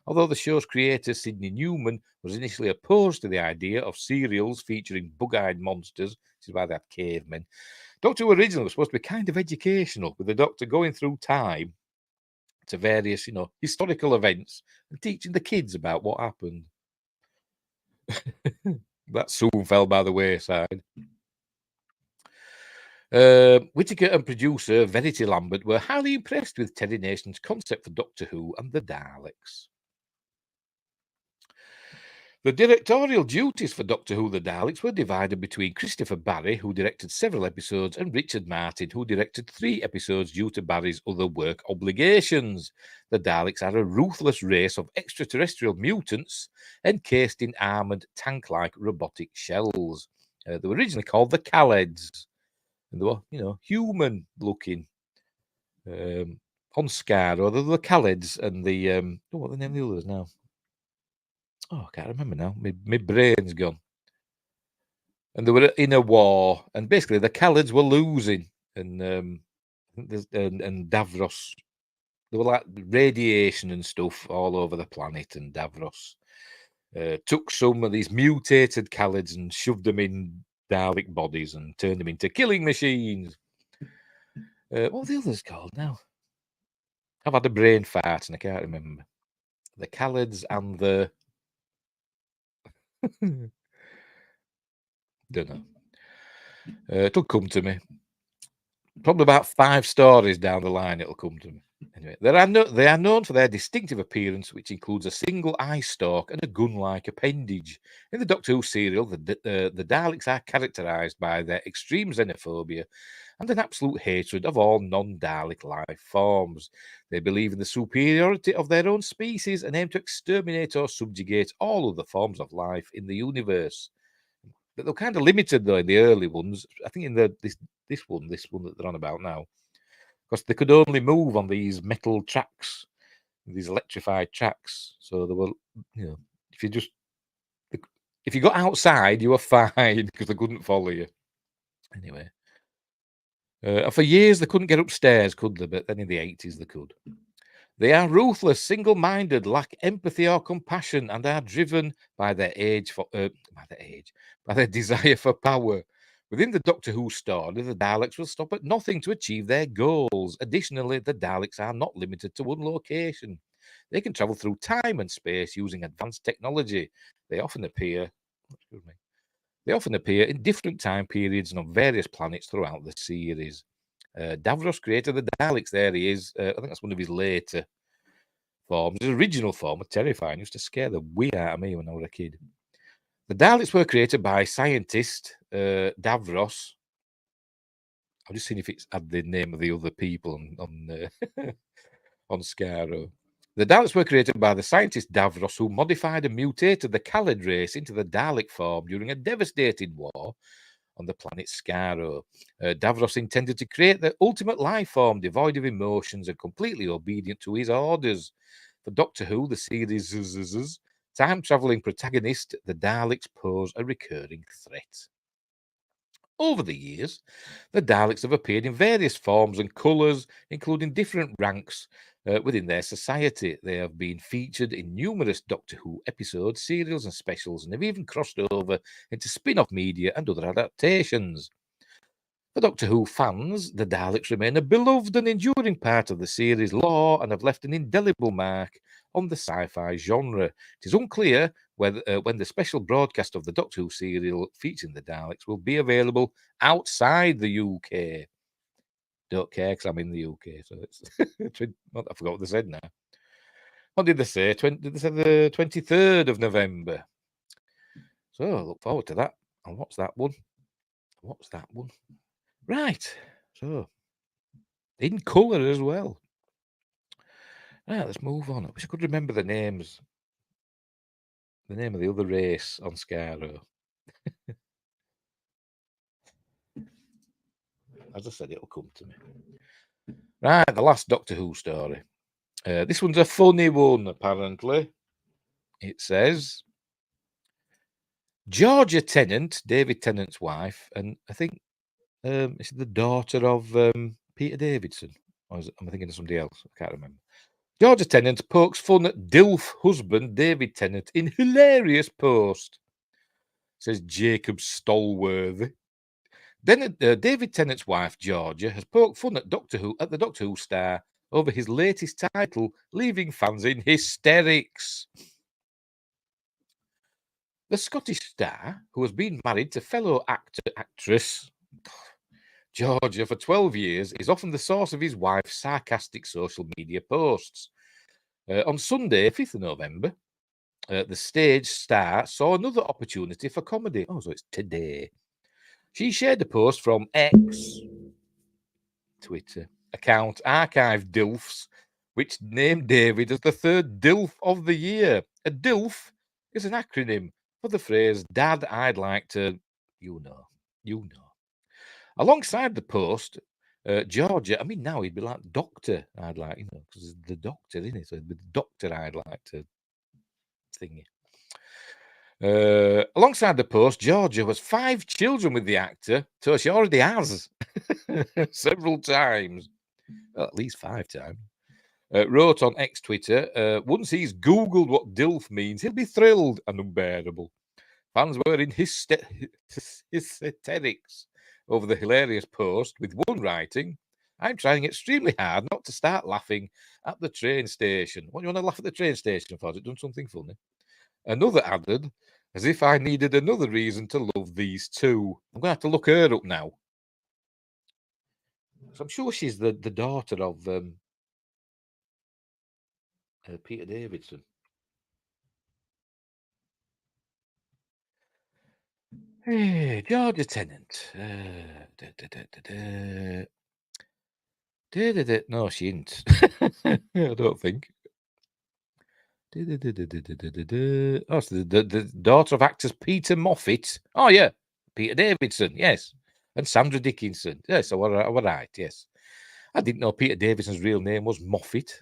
Although the show's creator, Sidney Newman, was initially opposed to the idea of serials featuring bug-eyed monsters, which is why they have cavemen, Doctor Who originally was supposed to be kind of educational, with the Doctor going through time to various, historical events and teaching the kids about what happened. That soon fell by the wayside. Whittaker and producer Verity Lambert were highly impressed with Terry Nation's concept for Doctor Who and the Daleks. The directorial duties for Doctor Who The Daleks were divided between Christopher Barry, who directed several episodes, and Richard Martin, who directed 3 episodes due to Barry's other work obligations. The Daleks are a ruthless race of extraterrestrial mutants encased in armoured tank-like robotic shells. They were originally called the Khaleds, and they were, human-looking. On Scar, or the Khaleds, and the what are the name of the others now? Oh, I can't remember now. My brain's gone. And they were in a war, and basically the Khaleds were losing, and Davros. There were like radiation and stuff all over the planet, and Davros took some of these mutated Khaleds and shoved them in Dalek bodies and turned them into killing machines. What were the others called now? I've had a brain fart and I can't remember. The Khaleds and the... Don't know. It'll come to me. Probably about 5 stories down the line, it'll come to me. Anyway, they are known for their distinctive appearance, which includes a single eye stalk and a gun-like appendage. In the Doctor Who serial, the Daleks are characterised by their extreme xenophobia and an absolute hatred of all non-Dalek life forms. They believe in the superiority of their own species and aim to exterminate or subjugate all other forms of life in the universe. But they're kind of limited, though, in the early ones. I think in this one that they're on about now, because they could only move on these metal tracks, these electrified tracks. So they were, if you got outside, you were fine because they couldn't follow you. Anyway, for years they couldn't get upstairs, could they? But then in the 80s they could. They are ruthless, single-minded, lack empathy or compassion, and are driven by their desire for power. Within the Doctor Who story, the Daleks will stop at nothing to achieve their goals. Additionally, the Daleks are not limited to one location. They can travel through time and space using advanced technology. They often appear They often appear in different time periods and on various planets throughout the series. Davros created the Daleks. There he is. I think that's one of his later forms. His original form was terrifying. It used to scare the wee out of me when I was a kid. The Daleks were created by scientist Davros. I've just seen if it's had the name of the other people on Skaro. The Daleks were created by the scientist Davros, who modified and mutated the Khalid race into the Dalek form during a devastating war on the planet Skaro. Davros intended to create the ultimate life form, devoid of emotions and completely obedient to his orders. For Doctor Who, the series' time-travelling protagonist, the Daleks pose a recurring threat. Over the years, the Daleks have appeared in various forms and colours, including different ranks within their society. They have been featured in numerous Doctor Who episodes, serials, and specials, and have even crossed over into spin off media and other adaptations. For Doctor Who fans, the Daleks remain a beloved and enduring part of the series lore and have left an indelible mark on the sci-fi genre. It is unclear whether when the special broadcast of the Doctor Who serial featuring the Daleks will be available outside the UK. Don't care because I'm in the UK, so it's I forgot what they said now. What did they say? Did they say the 23rd of November? So I look forward to that. And what's that one? What's that one? Right. So in colour as well. Right, let's move on. I wish I could remember the names. The name of the other race on Skaro. As I said, it'll come to me. Right, the last Doctor Who story. This one's a funny one, apparently. It says Georgia Tennant, David Tennant's wife, and I think it's the daughter of Peter Davidson. Or am I thinking of somebody else? I can't remember. Georgia Tennant pokes fun at DILF husband David Tennant in hilarious post, says Jacob Stolworthy. Then David Tennant's wife, Georgia, has poked fun at the Doctor Who star over his latest title, leaving fans in hysterics. The Scottish star, who has been married to fellow actress Georgia for 12 years, is often the source of his wife's sarcastic social media posts. On Sunday, 5th of November, the stage star saw another opportunity for comedy. Oh, so it's today. She shared a post from X, Twitter, account Archive DILFs, which named David as the third DILF of the year. A DILF is an acronym for the phrase, Dad, I'd like to, you know. Alongside the post, Georgia, I mean, now he'd be like Doctor, I'd like, because the Doctor, isn't it? So it'd be the Doctor, I'd like to thingy. Alongside the post, Georgia has 5 children with the actor, so she already has several times, well, at least 5 times. Wrote on X Twitter, once he's Googled what DILF means, he'll be thrilled and unbearable. Fans were in hysterics over the hilarious post, with one writing, I'm trying extremely hard not to start laughing at the train station. What do you want to laugh at the train station for? Has it done something funny? Another added, as if I needed another reason to love these two. I'm going to have to look her up now. So I'm sure she's the daughter of Peter Davidson. Hey, Georgia Tennant. No, she ain't. I don't think. Oh, it's the daughter of actors Peter Moffat. Oh, yeah. Peter Davidson, yes. And Sandra Dickinson. Yes, I were right, yes. I didn't know Peter Davidson's real name was Moffat.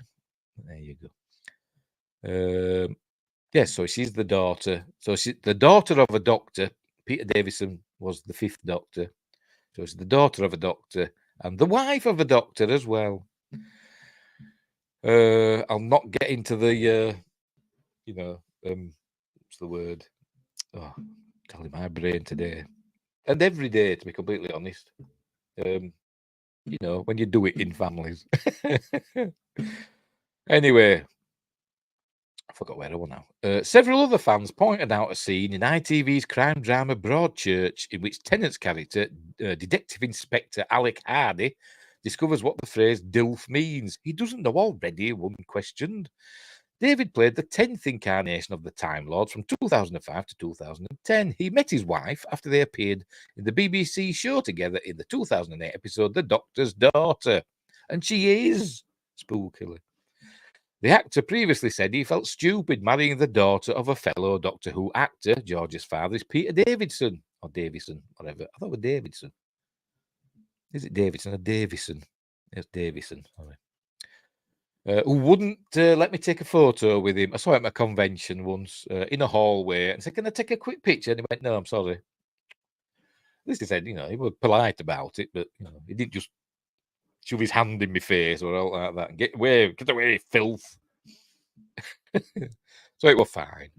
There you go. Yes, so she's the daughter. So she's the daughter of a doctor. Peter Davidson was the 5th Doctor. So she's the daughter of a doctor and the wife of a doctor as well. I'll not get into the, what's the word? Oh, telling my brain today. And every day, to be completely honest. When you do it in families. Anyway, I forgot where I was now. Several other fans pointed out a scene in ITV's crime drama Broadchurch in which Tennant's character, Detective Inspector Alec Hardy, discovers what the phrase DILF means. He doesn't know already, one questioned. David played the 10th incarnation of the Time Lord from 2005 to 2010. He met his wife after they appeared in the BBC show together in the 2008 episode The Doctor's Daughter. And she is spookily. The actor previously said he felt stupid marrying the daughter of a fellow Doctor Who actor. George's father is Peter Davidson, or Davison, whatever. I thought it was Davidson. Is it Davidson or Davison? It's Davison. Sorry. Who wouldn't let me take a photo with him. I saw him at a convention once in a hallway and said, "Can I take a quick picture?" And he went, "No, I'm sorry." At least he said, he was polite about it, but he didn't just shove his hand in my face or all like that and get away, filth. So it was fine.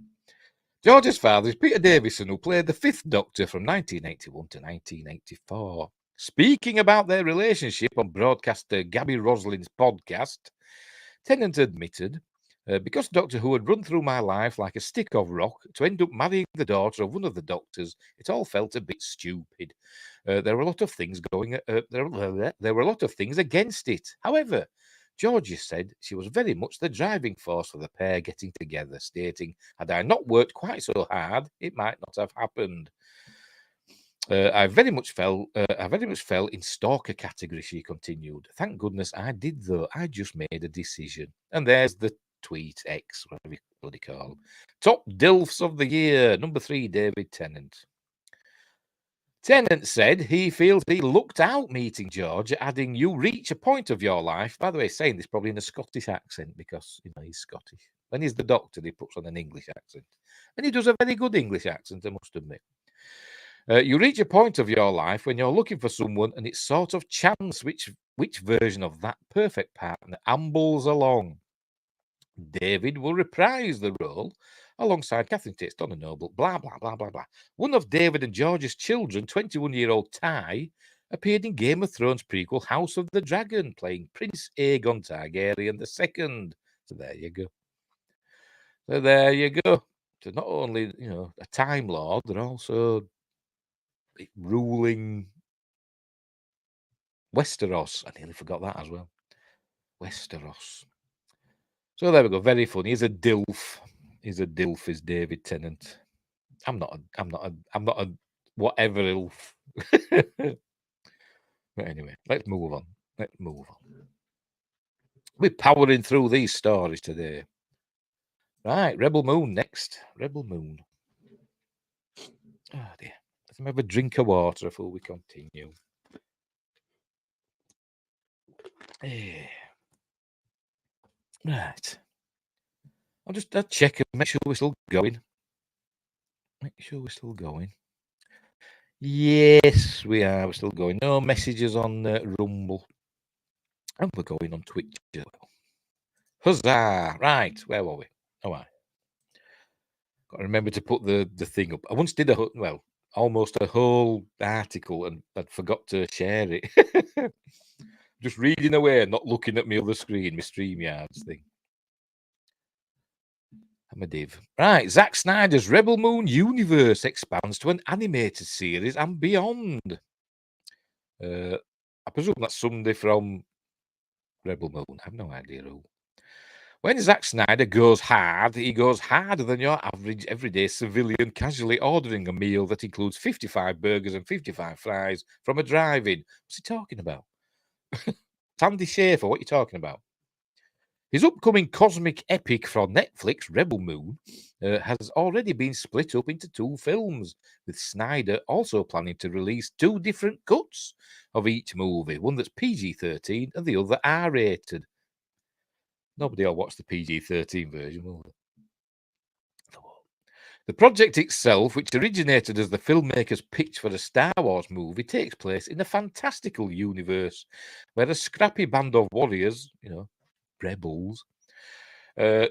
George's father is Peter Davison, who played the 5th Doctor from 1981 to 1984. Speaking about their relationship on broadcaster Gabby Roslin's podcast, Tennant admitted, because Doctor Who had run through my life like a stick of rock, to end up marrying the daughter of one of the doctors, it all felt a bit stupid. There were a lot of things there were a lot of things against it. However, Georgie said she was very much the driving force for the pair getting together, stating, "Had I not worked quite so hard, it might not have happened." I very much fell in stalker category, she continued. Thank goodness I did, though. I just made a decision. And there's the tweet, X, whatever you bloody call them. Top DILFs of the year. Number 3, David Tennant. Tennant said he feels he lucked out meeting George, adding, "You reach a point of your life." By the way, saying this probably in a Scottish accent because, he's Scottish. When he's the Doctor, he puts on an English accent. And he does a very good English accent, I must admit. You reach a point of your life when you're looking for someone and it's sort of chance which version of that perfect partner ambles along. David will reprise the role alongside Catherine Tate-Stonor Noble, blah, blah, blah, blah, blah. One of David and George's children, 21-year-old Ty, appeared in Game of Thrones prequel House of the Dragon, playing Prince Aegon Targaryen II. So there you go. So not only, a Time Lord, they're also ruling Westeros. I nearly forgot that as well. Westeros. So there we go. Very funny. He's a DILF. Is David Tennant. I'm not a whatever ILF. But anyway, let's move on. We're powering through these stories today. Right, Rebel Moon next. Rebel Moon. Oh dear. Let's have a drink of water before we continue. Right. I'll just check and make sure we're still going. Yes, we are. We're still going. No messages on Rumble. And we're going on Twitch as well. Huzzah! Right, where were we? All right. Got to remember to put the thing up. I once did almost a whole article and I forgot to share it. Just reading away and not looking at my other screen, my StreamYards thing. I'm a div. Right, Zack Snyder's Rebel Moon universe expands to an animated series and beyond. I presume that's somebody from Rebel Moon. I have no idea who. When Zack Snyder goes hard, he goes harder than your average everyday civilian casually ordering a meal that includes 55 burgers and 55 fries from a drive-in. What's he talking about? Tandy Schaefer, what are you talking about? His upcoming cosmic epic from Netflix, Rebel Moon, has already been split up into 2 films, with Snyder also planning to release 2 different cuts of each movie, one that's PG-13 and the other R-rated. Nobody will watch the PG-13 version, will they? The project itself, which originated as the filmmaker's pitch for a Star Wars movie, takes place in a fantastical universe where a scrappy band of warriors, rebels,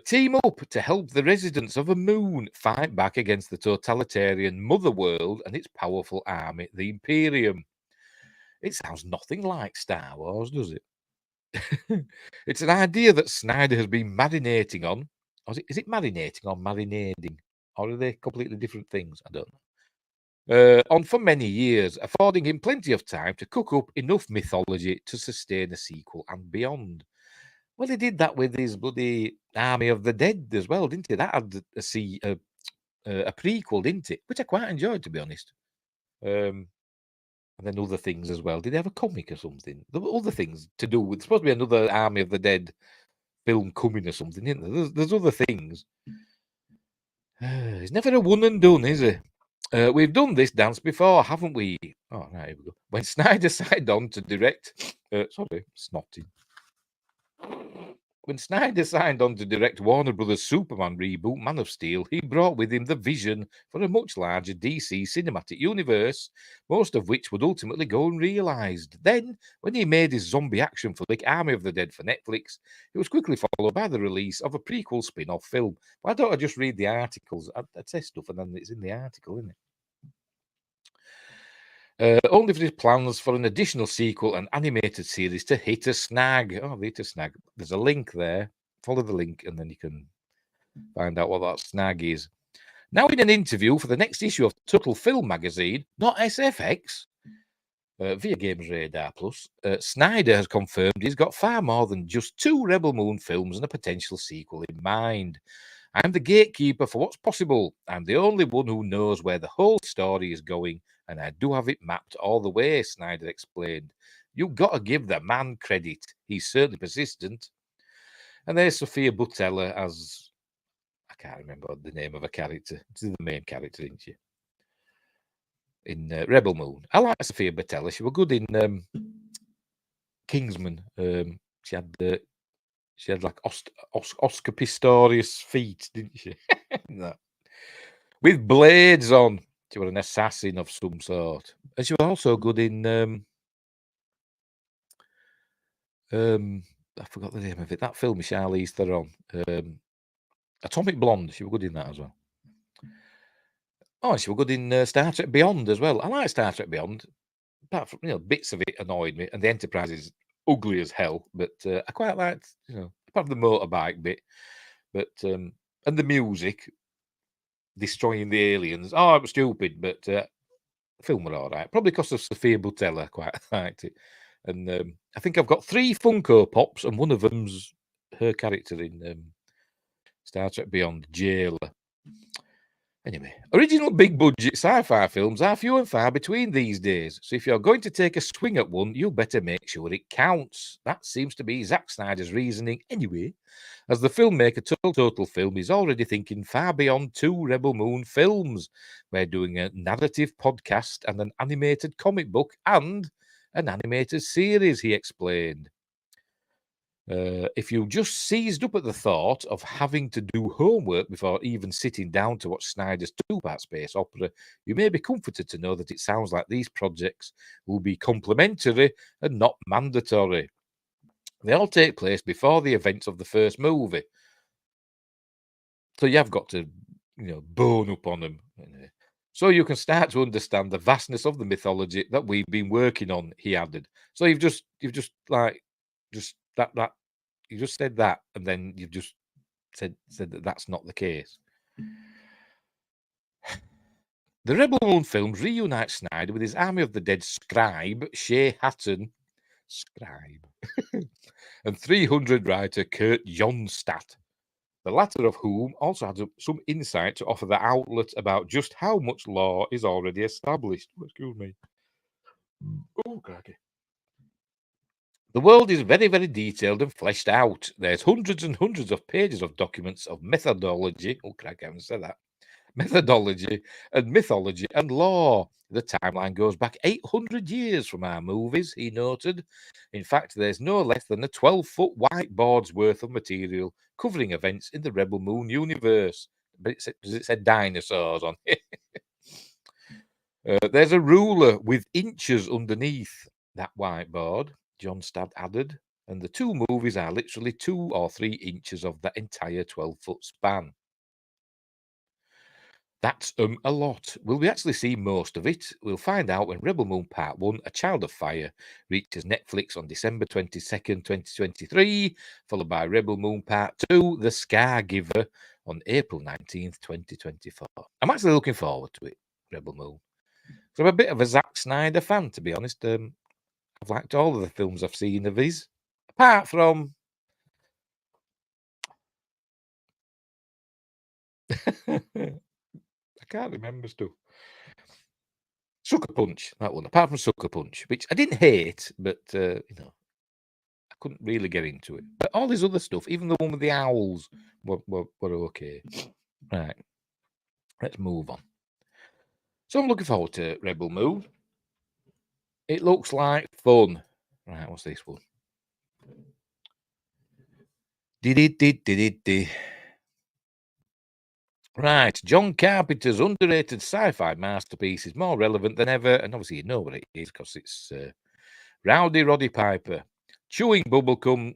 team up to help the residents of a moon fight back against the totalitarian Mother World and its powerful army, the Imperium. It sounds nothing like Star Wars, does it? It's an idea that Snyder has been marinating on Or is it marinating or marinading? Or are they completely different things? I don't know. On for many years, affording him plenty of time to cook up enough mythology to sustain a sequel and beyond. Well, he did that with his bloody Army of the Dead as well, didn't he? That had a prequel, didn't it? Which I quite enjoyed, to be honest. And then other things as well. Did they have a comic or something? There were other things to do with. Supposed to be another Army of the Dead film coming or something, isn't there? There's other things. It's never a one and done, is it? We've done this dance before, haven't we? Oh, right, here we go. When Snyder signed on to direct, snotty. When Snyder signed on to direct Warner Brothers' Superman reboot, Man of Steel, he brought with him the vision for a much larger DC cinematic universe, most of which would ultimately go unrealised. Then, when he made his zombie action flick Army of the Dead for Netflix, it was quickly followed by the release of a prequel spin-off film. Why don't I just read the articles? I say stuff and then it's in the article, isn't it? Only for his plans for an additional sequel and animated series to hit a snag. Oh, they hit a snag. There's a link there. Follow the link and then you can find out what that snag is. Now, in an interview for the next issue of Total Film magazine, not SFX, via Games Radar Plus, Snyder has confirmed he's got far more than just 2 Rebel Moon films and a potential sequel in mind. I'm the gatekeeper for what's possible. I'm the only one who knows where the whole story is going, and I do have it mapped all the way, Snyder explained. You've got to give the man credit. He's certainly persistent. And there's Sophia Butella as... I can't remember the name of a character. It's the main character, isn't she? In Rebel Moon. I like Sophia Butella. She was good in Kingsman. She had like Oscar Pistorius feet, didn't she? No. With blades on. She was an assassin of some sort. And she was also good in I forgot the name of it. That film with Charlize Theron. Atomic Blonde. She was good in that as well. Oh, she was good in Star Trek Beyond as well. I like Star Trek Beyond. Apart from, bits of it annoyed me. And the Enterprise is ugly as hell. But I quite liked, apart from the motorbike bit. But, and the music, destroying the aliens. Oh, it was stupid, but the film were all right. Probably because of Sophia Butella, I quite liked it. And I think I've got 3 Funko Pops, and one of them's her character in Star Trek Beyond, Jailer. Anyway, original big-budget sci-fi films are few and far between these days, so if you're going to take a swing at one, you better make sure it counts. That seems to be Zack Snyder's reasoning anyway, as the filmmaker Total Film is already thinking far beyond 2 Rebel Moon films. We're doing a narrative podcast and an animated comic book and an animated series, he explained. If you just seized up at the thought of having to do homework before even sitting down to watch Snyder's 2-part space opera, you may be comforted to know that it sounds like these projects will be complementary and not mandatory. They all take place before the events of the first movie. So you have got to, bone up on them. So you can start to understand the vastness of the mythology that we've been working on, he added. So you've just that you just said that, and then you've just said that that's not the case. The Rebel Moon films reunite Snyder with his Army of the Dead scribe, Shea Hatton, and 300 writer Kurt Jonstadt, the latter of whom also had some insight to offer the outlet about just how much lore is already established. Excuse me. Oh, crikey. The world is very, very detailed and fleshed out. There's hundreds and hundreds of pages of documents of methodology. Oh, crikey, I haven't said that. Methodology and mythology and lore. The timeline goes back 800 years from our movies, he noted. In fact, there's no less than a 12-foot whiteboard's worth of material covering events in the Rebel Moon universe. But it said dinosaurs on it. There's a ruler with inches underneath that whiteboard, Jonstad added, and the 2 movies are literally 2 or 3 inches of that entire 12-foot span. That's a lot. Will we actually see most of it? We'll find out when Rebel Moon Part 1, A Child of Fire, reaches Netflix on December 22nd, 2023, followed by Rebel Moon Part 2, The Scar Giver, on April 19th, 2024. I'm actually looking forward to it, Rebel Moon. So I'm a bit of a Zack Snyder fan, to be honest. I've liked all of the films I've seen of his, apart from... I can't remember stuff. Sucker Punch, that one. Apart from Sucker Punch, which I didn't hate, but I couldn't really get into it. But all his other stuff, even the one with the owls, were okay. Right, let's move on. So I'm looking forward to Rebel Moon. It looks like fun. Right, what's this one? Right, John Carpenter's underrated sci-fi masterpiece is more relevant than ever, and obviously you know what it is because it's Rowdy Roddy Piper chewing bubblegum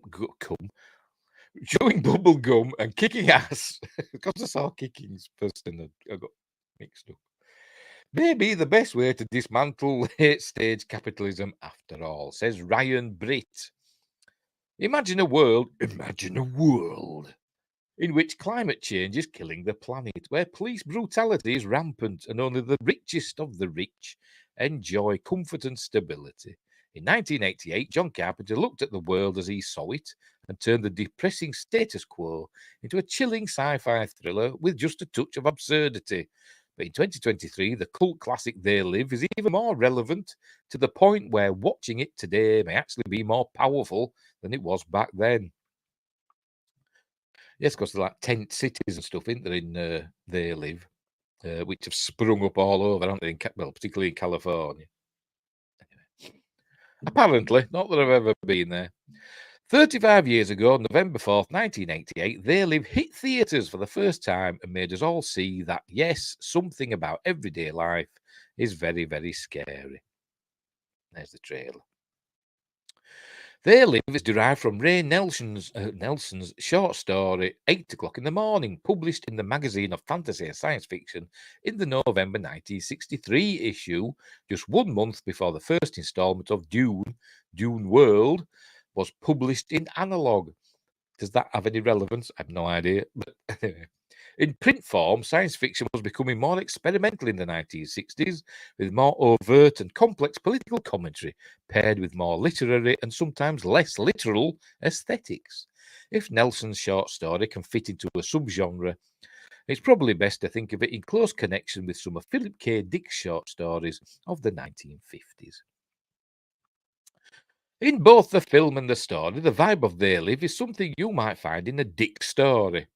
and kicking ass. Because I saw kickings first and I got mixed up. Maybe the best way to dismantle late-stage capitalism after all, says Ryan Britt. Imagine a world in which climate change is killing the planet, where police brutality is rampant and only the richest of the rich enjoy comfort and stability. In 1988, John Carpenter looked at the world as he saw it and turned the depressing status quo into a chilling sci-fi thriller with just a touch of absurdity. But in 2023, the cult classic They Live is even more relevant, to the point where watching it today may actually be more powerful than it was back then. Yes, because they're like tent cities and stuff, isn't there, in They Live, which have sprung up all over, haven't they? Well, particularly in California. Anyway. Apparently, not that I've ever been there. 35 years ago, November 4th, 1988, They Live hit theatres for the first time and made us all see that, yes, something about everyday life is very, very scary. There's the trailer. They Live is derived from Ray Nelson's short story, 8 o'clock in the morning, published in the magazine of fantasy and science fiction in the November 1963 issue, just 1 month before the first instalment of Dune World, was published in analog. Does that have any relevance? I have no idea. But anyway. In print form, science fiction was becoming more experimental in the 1960s, with more overt and complex political commentary, paired with more literary and sometimes less literal aesthetics. If Nelson's short story can fit into a subgenre, it's probably best to think of it in close connection with some of Philip K. Dick's short stories of the 1950s. In both the film and the story, the vibe of They Live is something you might find in a Dick story.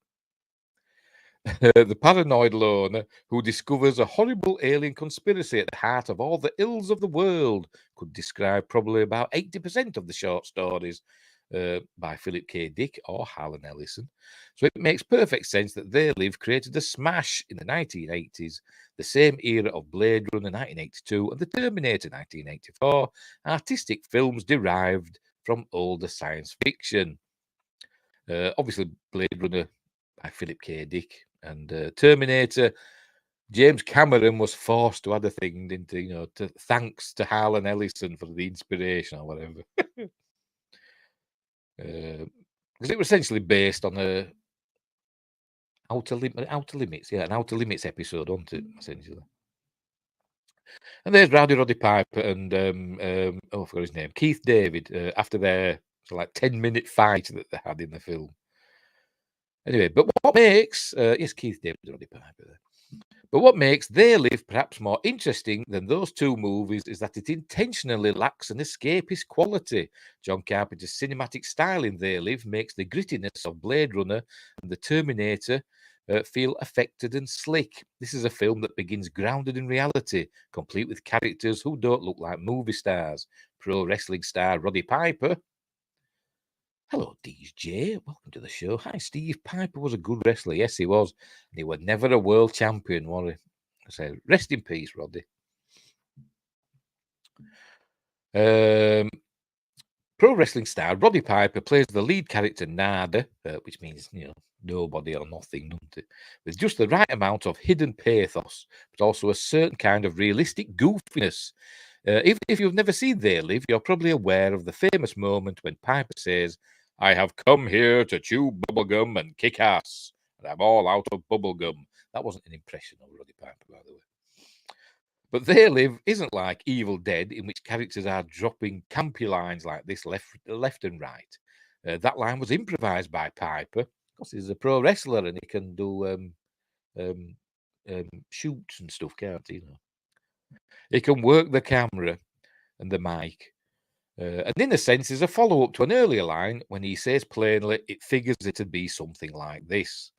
The paranoid loner who discovers a horrible alien conspiracy at the heart of all the ills of the world could describe probably about 80% of the short stories by Philip K. Dick or Harlan Ellison. So it makes perfect sense that They Live created a smash in the 1980s, the same era of Blade Runner 1982 and the Terminator 1984, artistic films derived from older science fiction. Obviously, Blade Runner by Philip K. Dick and Terminator. James Cameron was forced to add a thing into, thanks to Harlan Ellison for the inspiration or whatever. Because it was essentially based on a Outer Limits, an Outer Limits episode, wasn't it, essentially? And there's Rowdy Roddy Piper and I forgot his name, Keith David, after their 10-minute fight that they had in the film. Anyway, but what makes yes, Keith David Roddy Piper there. But what makes They Live perhaps more interesting than those two movies is that it intentionally lacks an escapist quality. John Carpenter's cinematic style in They Live makes the grittiness of Blade Runner and the Terminator feel affected and slick. This is a film that begins grounded in reality, complete with characters who don't look like movie stars. Pro wrestling star Roddy Piper. Hello, DJ. Welcome to the show. Hi, Steve. Piper was a good wrestler. Yes, he was. And he was never a world champion, was he? I say, rest in peace, Roddy. Pro wrestling star Roddy Piper plays the lead character Nada, which means, nobody or nothing, doesn't it? With just the right amount of hidden pathos, but also a certain kind of realistic goofiness. If you've never seen They Live, you're probably aware of the famous moment when Piper says, "I have come here to chew bubblegum and kick ass, and I'm all out of bubblegum." That wasn't an impression of Roddy Piper, by the way. But They Live isn't like Evil Dead, in which characters are dropping campy lines like this left and right. That line was improvised by Piper, because he's a pro wrestler and he can do shoots and stuff, can't he? He can work the camera and the mic. And in a sense, is a follow-up to an earlier line when he says plainly, it figures it'd be something like this.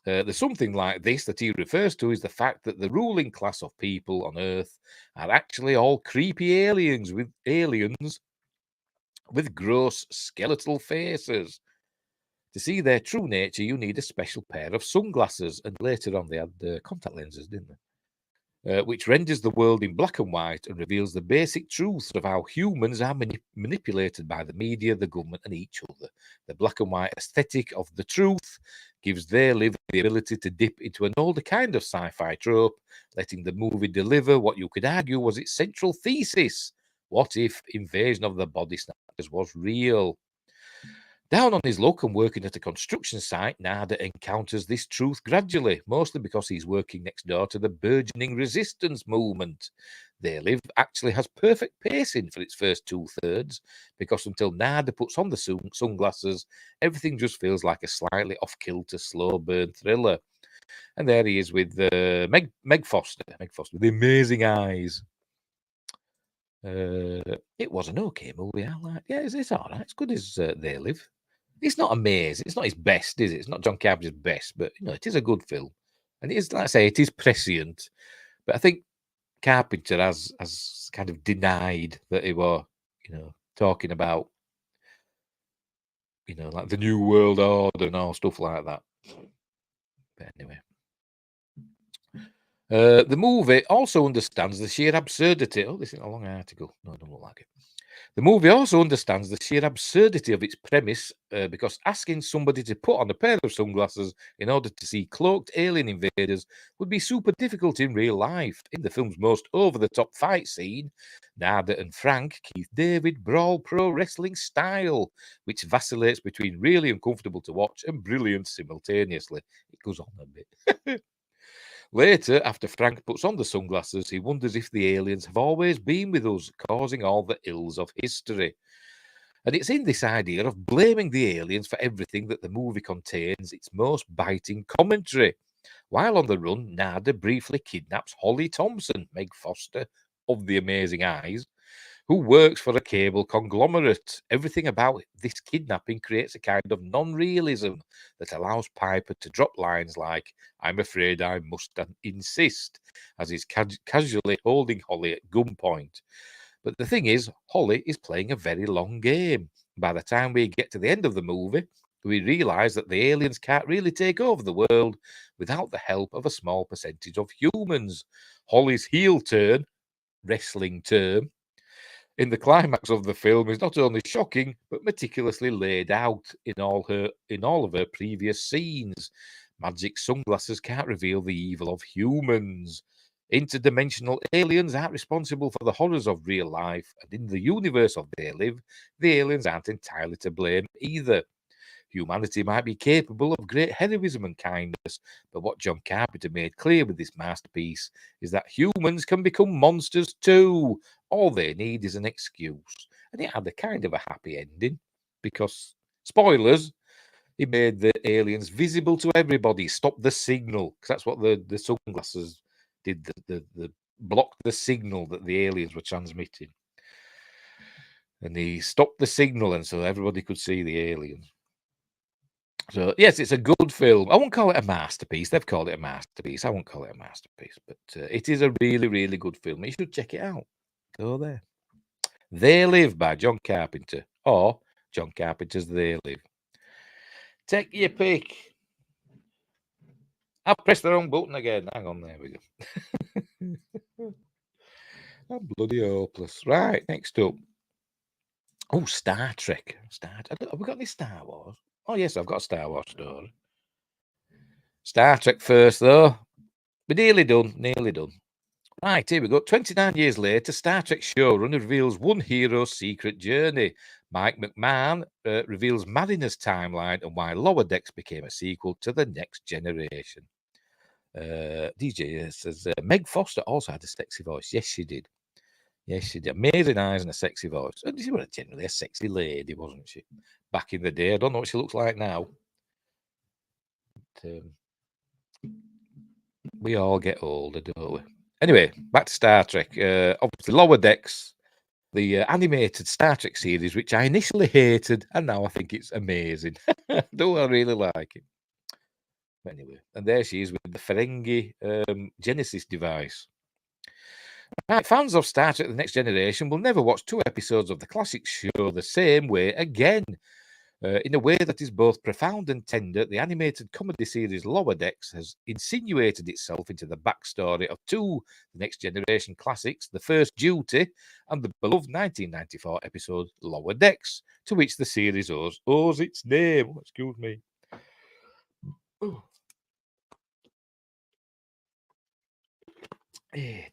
The something like this that he refers to is the fact that the ruling class of people on Earth are actually all creepy aliens with gross skeletal faces. To see their true nature, you need a special pair of sunglasses, and later on they had contact lenses, didn't they? Which renders the world in black and white and reveals the basic truth of how humans are manipulated by the media, the government, and each other. The black and white aesthetic of the truth gives They Live the ability to dip into an older kind of sci-fi trope, letting the movie deliver what you could argue was its central thesis. What if invasion of the body snatchers was real? Down on his luck and working at a construction site, Nada encounters this truth gradually, mostly because he's working next door to the burgeoning resistance movement. They Live actually has perfect pacing for its first 2/3, because until Nada puts on the sunglasses, everything just feels like a slightly off-kilter, slow-burn thriller. And there he is with Meg Foster with the amazing eyes. It was an okay movie. I like. Yeah, it's all right. It's good as They Live. It's not amazing. It's not his best, is it? It's not John Carpenter's best, but it is a good film, and it is, like I say, it is prescient. But I think Carpenter has kind of denied that he was, talking about, like the New World Order and all stuff like that. But anyway. The movie also understands the sheer absurdity. Oh, this is a long article. No, it doesn't look like it. The movie also understands the sheer absurdity of its premise, because asking somebody to put on a pair of sunglasses in order to see cloaked alien invaders would be super difficult in real life. In the film's most over-the-top fight scene, Nada and Frank, Keith David, brawl pro wrestling style, which vacillates between really uncomfortable to watch and brilliant simultaneously. It goes on a bit. Later, after Frank puts on the sunglasses, he wonders if the aliens have always been with us, causing all the ills of history. And it's in this idea of blaming the aliens for everything that the movie contains its most biting commentary. While on the run, Nada briefly kidnaps Holly Thompson, Meg Foster of The Amazing Eyes, who works for a cable conglomerate. Everything about this kidnapping creates a kind of non-realism that allows Piper to drop lines like, "I'm afraid I must insist," as he's casually holding Holly at gunpoint. But the thing is, Holly is playing a very long game. By the time we get to the end of the movie, we realise that the aliens can't really take over the world without the help of a small percentage of humans. Holly's heel turn, wrestling term, in the climax of the film is not only shocking but meticulously laid out in all of her previous scenes. Magic sunglasses can't reveal the evil of humans. Interdimensional aliens aren't responsible for the horrors of real life, and in the universe of They Live, the aliens aren't entirely to blame either. Humanity might be capable of great heroism and kindness, but what John Carpenter made clear with this masterpiece is that humans can become monsters too. All they need is an excuse. And it had a kind of a happy ending, because, spoilers, he made the aliens visible to everybody, stopped the signal, because that's what the sunglasses did, the blocked the signal that the aliens were transmitting. And he stopped the signal, and so everybody could see the aliens. So, yes, it's a good film. I won't call it a masterpiece. They've called it a masterpiece. I won't call it a masterpiece, but it is a really, really good film. You should check it out. Go there. They Live by John Carpenter, or John Carpenter's They Live. Take your pick. I've pressed the wrong button again. Hang on, there we go. I'm bloody hopeless. Right, next up. Oh, Star Trek. Have we got any Star Wars? Oh, yes, I've got a Star Wars story. Star Trek first, though. We're nearly done. Right, here we go. 29 years later, Star Trek showrunner reveals one hero's secret journey. Mike McMahon reveals Mariner's timeline and why Lower Decks became a sequel to The Next Generation. DJ says, Meg Foster also had a sexy voice. Yes, she did. Amazing eyes and a sexy voice. And she was generally a sexy lady, wasn't she? Back in the day. I don't know what she looks like now. But, we all get older, don't we? Anyway, back to Star Trek. Obviously, Lower Decks, the animated Star Trek series, which I initially hated, and now I think it's amazing. Do I really like it? Anyway, and there she is with the Ferengi Genesis device. Right, fans of Star Trek The Next Generation will never watch 2 episodes of the classic show the same way again. In a way that is both profound and tender, the animated comedy series Lower Decks has insinuated itself into the backstory of 2 The Next Generation classics, The First Duty and the beloved 1994 episode Lower Decks, to which the series owes its name. Excuse me. Oh, dear.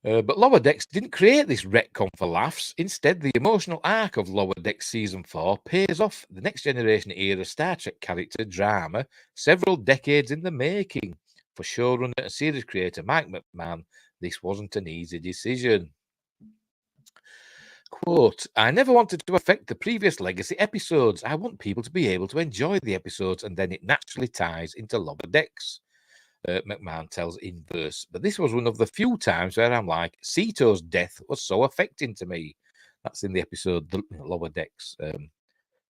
But Lower Decks didn't create this retcon for laughs. Instead, the emotional arc of Lower Decks Season 4 pays off the Next Generation era Star Trek character drama several decades in the making. For showrunner and series creator Mike McMahon, this wasn't an easy decision. Quote, I never wanted to affect the previous legacy episodes. I want people to be able to enjoy the episodes, and then it naturally ties into Lower Decks. McMahon tells in verse. But this was one of the few times where I'm like, Sito's death was so affecting to me. That's in the episode The Lower Decks.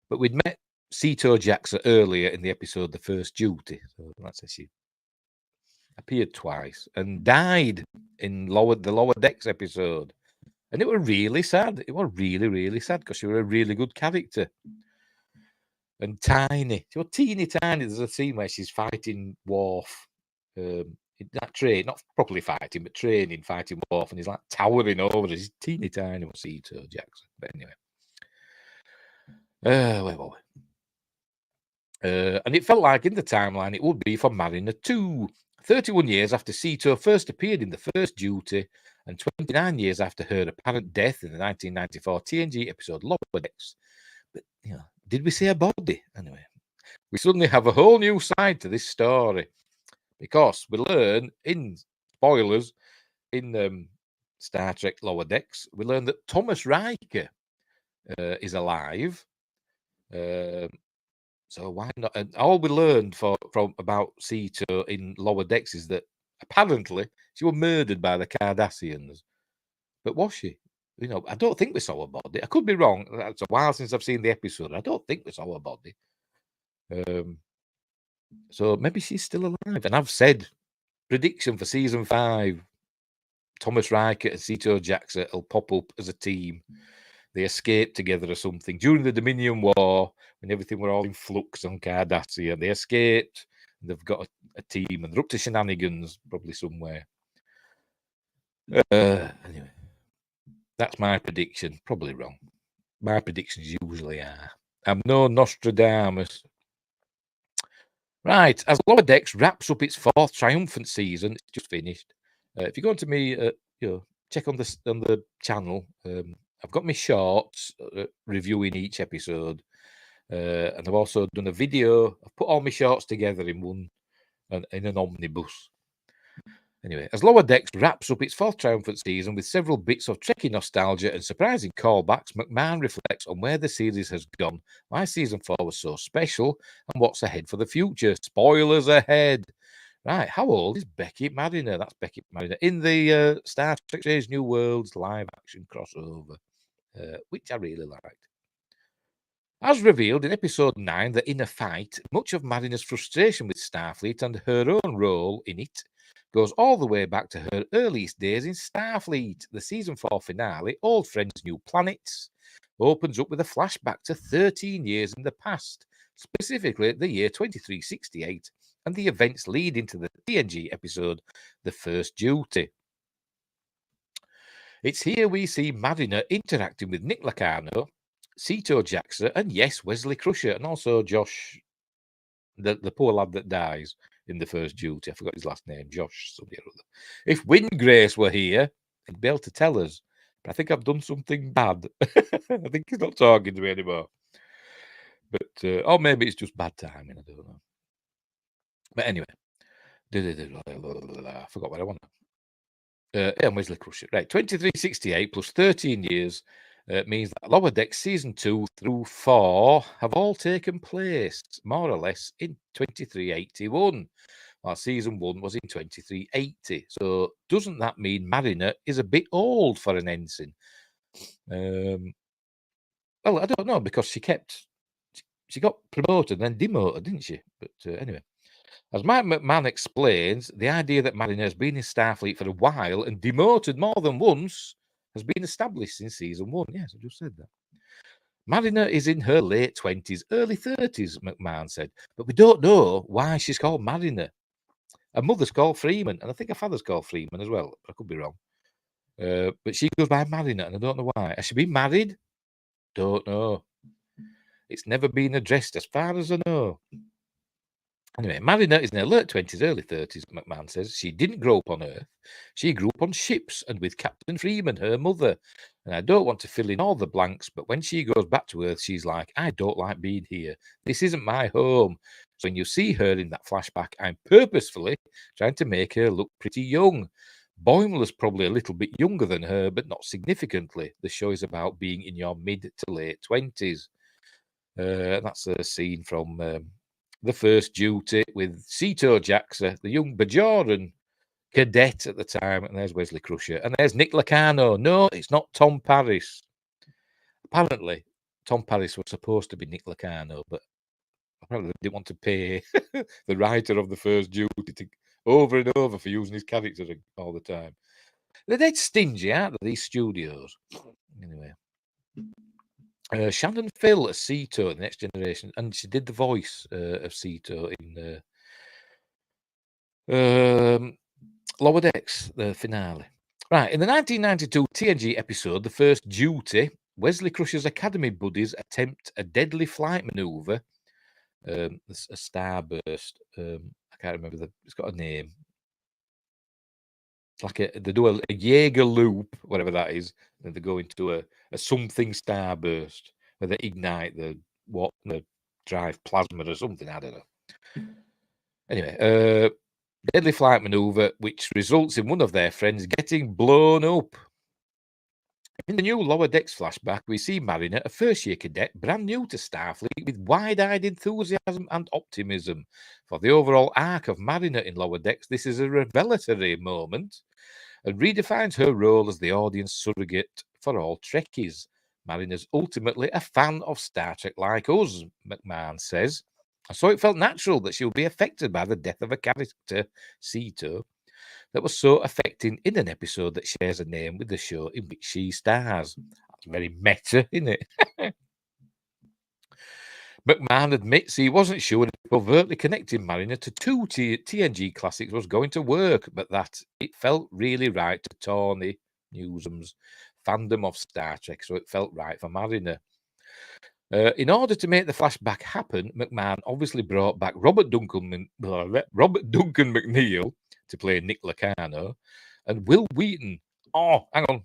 But we'd met Sito Jackson earlier in the episode The First Duty. So that's how she appeared twice and died in the Lower Decks episode. And it was really sad. It was really, really sad because she was a really good character. And tiny. She was teeny tiny. There's a scene where she's fighting Worf. That train, not properly fighting, but fighting Worf, and he's like towering over us. He's teeny tiny, we'll see to Jackson. But anyway, where were we? And it felt like in the timeline it would be for Mariner 2, 31 years after Sito first appeared in The First Duty, and 29 years after her apparent death in the 1994 TNG episode Lower Decks. But, did we see a body? Anyway, we suddenly have a whole new side to this story. Because we learn in spoilers in Star Trek Lower Decks, we learn that Thomas Riker is alive. So why not? And all we learned from about Sito in Lower Decks is that apparently she was murdered by the Cardassians. But was she? I don't think we saw her body. I could be wrong. It's a while since I've seen the episode. I don't think we saw her body. So maybe she's still alive. And I've said, prediction for season 5, Thomas Riker and Sito Jackson will pop up as a team. They escaped together or something during the Dominion War when everything were all in flux on Cardassia. They escaped. And they've got a team and they're up to shenanigans probably somewhere. Anyway, that's my prediction. Probably wrong. My predictions usually are. I'm no Nostradamus. Right, as Lower Decks wraps up its 4th triumphant season, it's just finished. If you go to me, check on the channel. I've got my shorts reviewing each episode, and I've also done a video. I've put all my shorts together in one, in an omnibus. Anyway, as Lower Decks wraps up its 4th triumphant season with several bits of Trekkie nostalgia and surprising callbacks, McMahon reflects on where the series has gone, why season 4 was so special, and what's ahead for the future. Spoilers ahead. Right, how old is Beckett Mariner? That's Beckett Mariner in the Star Trek Strange New Worlds live-action crossover, which I really liked. As revealed in episode 9, The Inner Fight, much of Mariner's frustration with Starfleet and her own role in it goes all the way back to her earliest days in Starfleet. The season 4 finale, Old Friends, New Planets, opens up with a flashback to 13 years in the past, specifically the year 2368, and the events leading to the TNG episode, The First Duty. It's here we see Mariner interacting with Nick Lacano, Cito Jackson, and yes, Wesley Crusher, and also Josh, the poor lad that dies in the first duty. I forgot his last name, Josh something or other. If Windgrace were here, he'd be able to tell us. But I think I've done something bad. I think he's not talking to me anymore. But or maybe it's just bad timing. I don't know. But anyway, I forgot what I wanted. And Wesley Crusher. Right, 2368 plus 13 years means that Lower Decks Season 2 through 4 have all taken place, more or less, in 2381, while Season 1 was in 2380. So doesn't that mean Mariner is a bit old for an ensign? Well, I don't know, because she got promoted and then demoted, didn't she? But anyway. As Mike McMahon explains, the idea that Mariner has been in Starfleet for a while and demoted more than once has been established since Season 1. Yes, I just said that. Mariner is in her late 20s, early 30s, McMahon said, but we don't know why she's called Mariner. Her mother's called Freeman, and I think her father's called Freeman as well. I could be wrong. But she goes by Mariner, and I don't know why. Has she been married? Don't know. It's never been addressed as far as I know. Anyway, Mariner is in her late 20s, early 30s, McMahon says. She didn't grow up on Earth. She grew up on ships and with Captain Freeman, her mother. And I don't want to fill in all the blanks, but when she goes back to Earth, she's like, I don't like being here. This isn't my home. So when you see her in that flashback, I'm purposefully trying to make her look pretty young. Boimler's probably a little bit younger than her, but not significantly. The show is about being in your mid to late 20s. That's a scene from the first duty with Cito Jackson, the young Bajoran cadet at the time. And there's Wesley Crusher. And there's Nick Lacano. No, it's not Tom Paris. Apparently, Tom Paris was supposed to be Nick Lacano, but apparently they didn't want to pay the writer of the first duty to, over and over for using his character all the time. They're dead stingy, aren't they, these studios? Anyway. Shannon Phil as Cito in The Next Generation, and she did the voice of Cito in Lower Decks, the finale. Right, in the 1992 TNG episode, The First Duty, Wesley Crusher's Academy buddies attempt a deadly flight maneuver, a starburst. I can't remember, it's got a name. It's like they do a Jaeger loop, whatever that is, and they go into a something starburst where they ignite the drive plasma or something. I don't know. Anyway, deadly flight maneuver, which results in one of their friends getting blown up. In the new Lower Decks flashback, we see Mariner, a first-year cadet, brand new to Starfleet, with wide-eyed enthusiasm and optimism. For the overall arc of Mariner in Lower Decks, this is a revelatory moment and redefines her role as the audience surrogate for all Trekkies. Mariner's ultimately a fan of Star Trek like us, McMahon says. So it felt natural that she would be affected by the death of a character, Cito, that was so affecting in an episode that shares a name with the show in which she stars. That's very meta, isn't it? McMahon admits he wasn't sure if overtly connecting Mariner to two TNG classics was going to work, but that it felt really right to Tawny Newsom's fandom of Star Trek, so it felt right for Mariner. In order to make the flashback happen, McMahon obviously brought back Robert Duncan McNeil to play Nick Lacano, and Will Wheaton. Oh, hang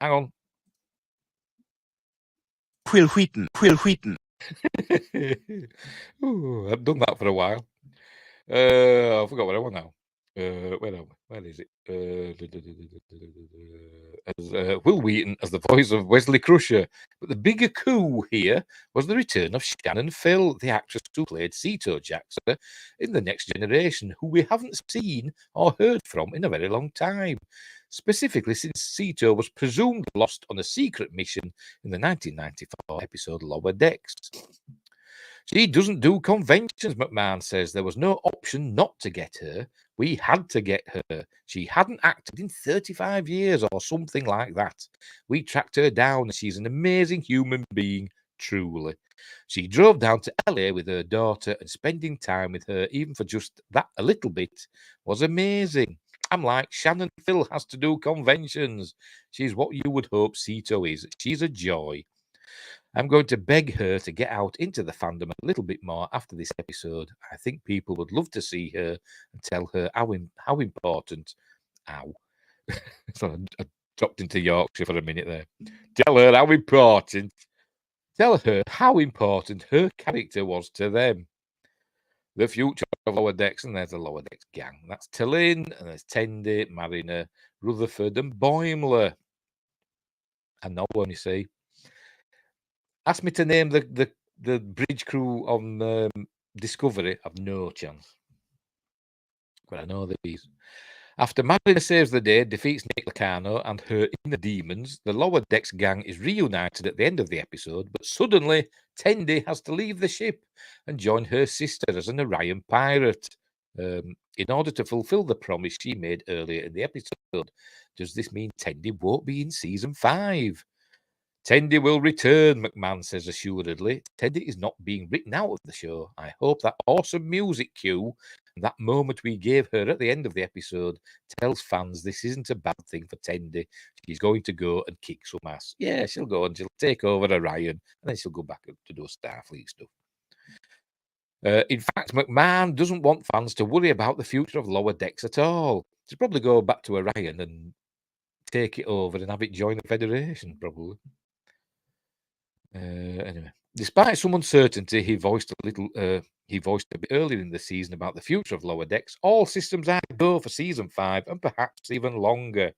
on. Will Wheaton. Ooh, I've done that for a while. I forgot what I want now. Where is it? Will Wheaton as the voice of Wesley Crusher. But the bigger coup here was the return of Shannon Phil, the actress who played Cito Jackson in The Next Generation, who we haven't seen or heard from in a very long time. Specifically since Cito was presumed lost on a secret mission in the 1994 episode Lower Decks. She doesn't do conventions, McMahon says. There was no option not to get her. We had to get her. She hadn't acted in 35 years or something like that. We tracked her down, and she's an amazing human being, truly. She drove down to LA with her daughter, and spending time with her, even for just that a little bit, was amazing. I'm like, Shannon Phil has to do conventions. She's what you would hope Sito is. She's a joy. I'm going to beg her to get out into the fandom a little bit more after this episode. I think people would love to see her and tell her how important. Ow. So I dropped into Yorkshire for a minute there. Tell her how important her character was to them. The future of Lower Decks, and there's the Lower Decks gang. That's Tillin, and there's Tendy, Mariner, Rutherford, and Boimler. I know one, you see. Ask me to name the bridge crew on Discovery. I've no chance. But I know these. After Mariner saves the day, defeats Nick Lacano and her inner demons, the Lower Decks gang is reunited at the end of the episode, but suddenly Tendy has to leave the ship and join her sister as an Orion pirate in order to fulfill the promise she made earlier in the episode. Does this mean Tendy won't be in season 5? Tendy will return, McMahon says assuredly. Tendy is not being written out of the show. I hope that awesome music cue and that moment we gave her at the end of the episode tells fans this isn't a bad thing for Tendy. She's going to go and kick some ass. Yeah, she'll go and she'll take over Orion, and then she'll go back to do Starfleet stuff. In fact, McMahon doesn't want fans to worry about the future of Lower Decks at all. She'll probably go back to Orion and take it over and have it join the Federation, probably. Anyway, despite some uncertainty, he voiced a bit earlier in the season about the future of Lower Decks. All systems are go for season 5 and perhaps even longer.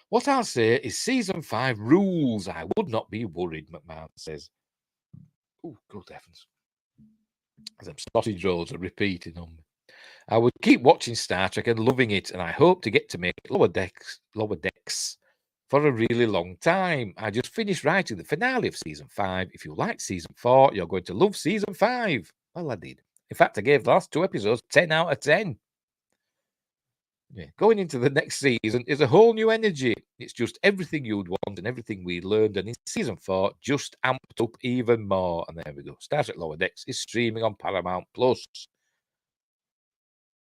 What I'll say is season 5 rules. I would not be worried, McMahon says. Oh, good heavens. Them sausage rolls are repeating on me. I would keep watching Star Trek and loving it, and I hope to get to make Lower Decks for a really long time. I just finished writing the finale of season 5. If you liked season 4, you're going to love season 5. Well, I did. In fact, I gave the last 2 episodes 10 out of 10. Yeah. Going into the next season is a whole new energy. It's just everything you'd want and everything we learned. And in season 4, just amped up even more. And there we go. Star Trek Lower Decks is streaming on Paramount Plus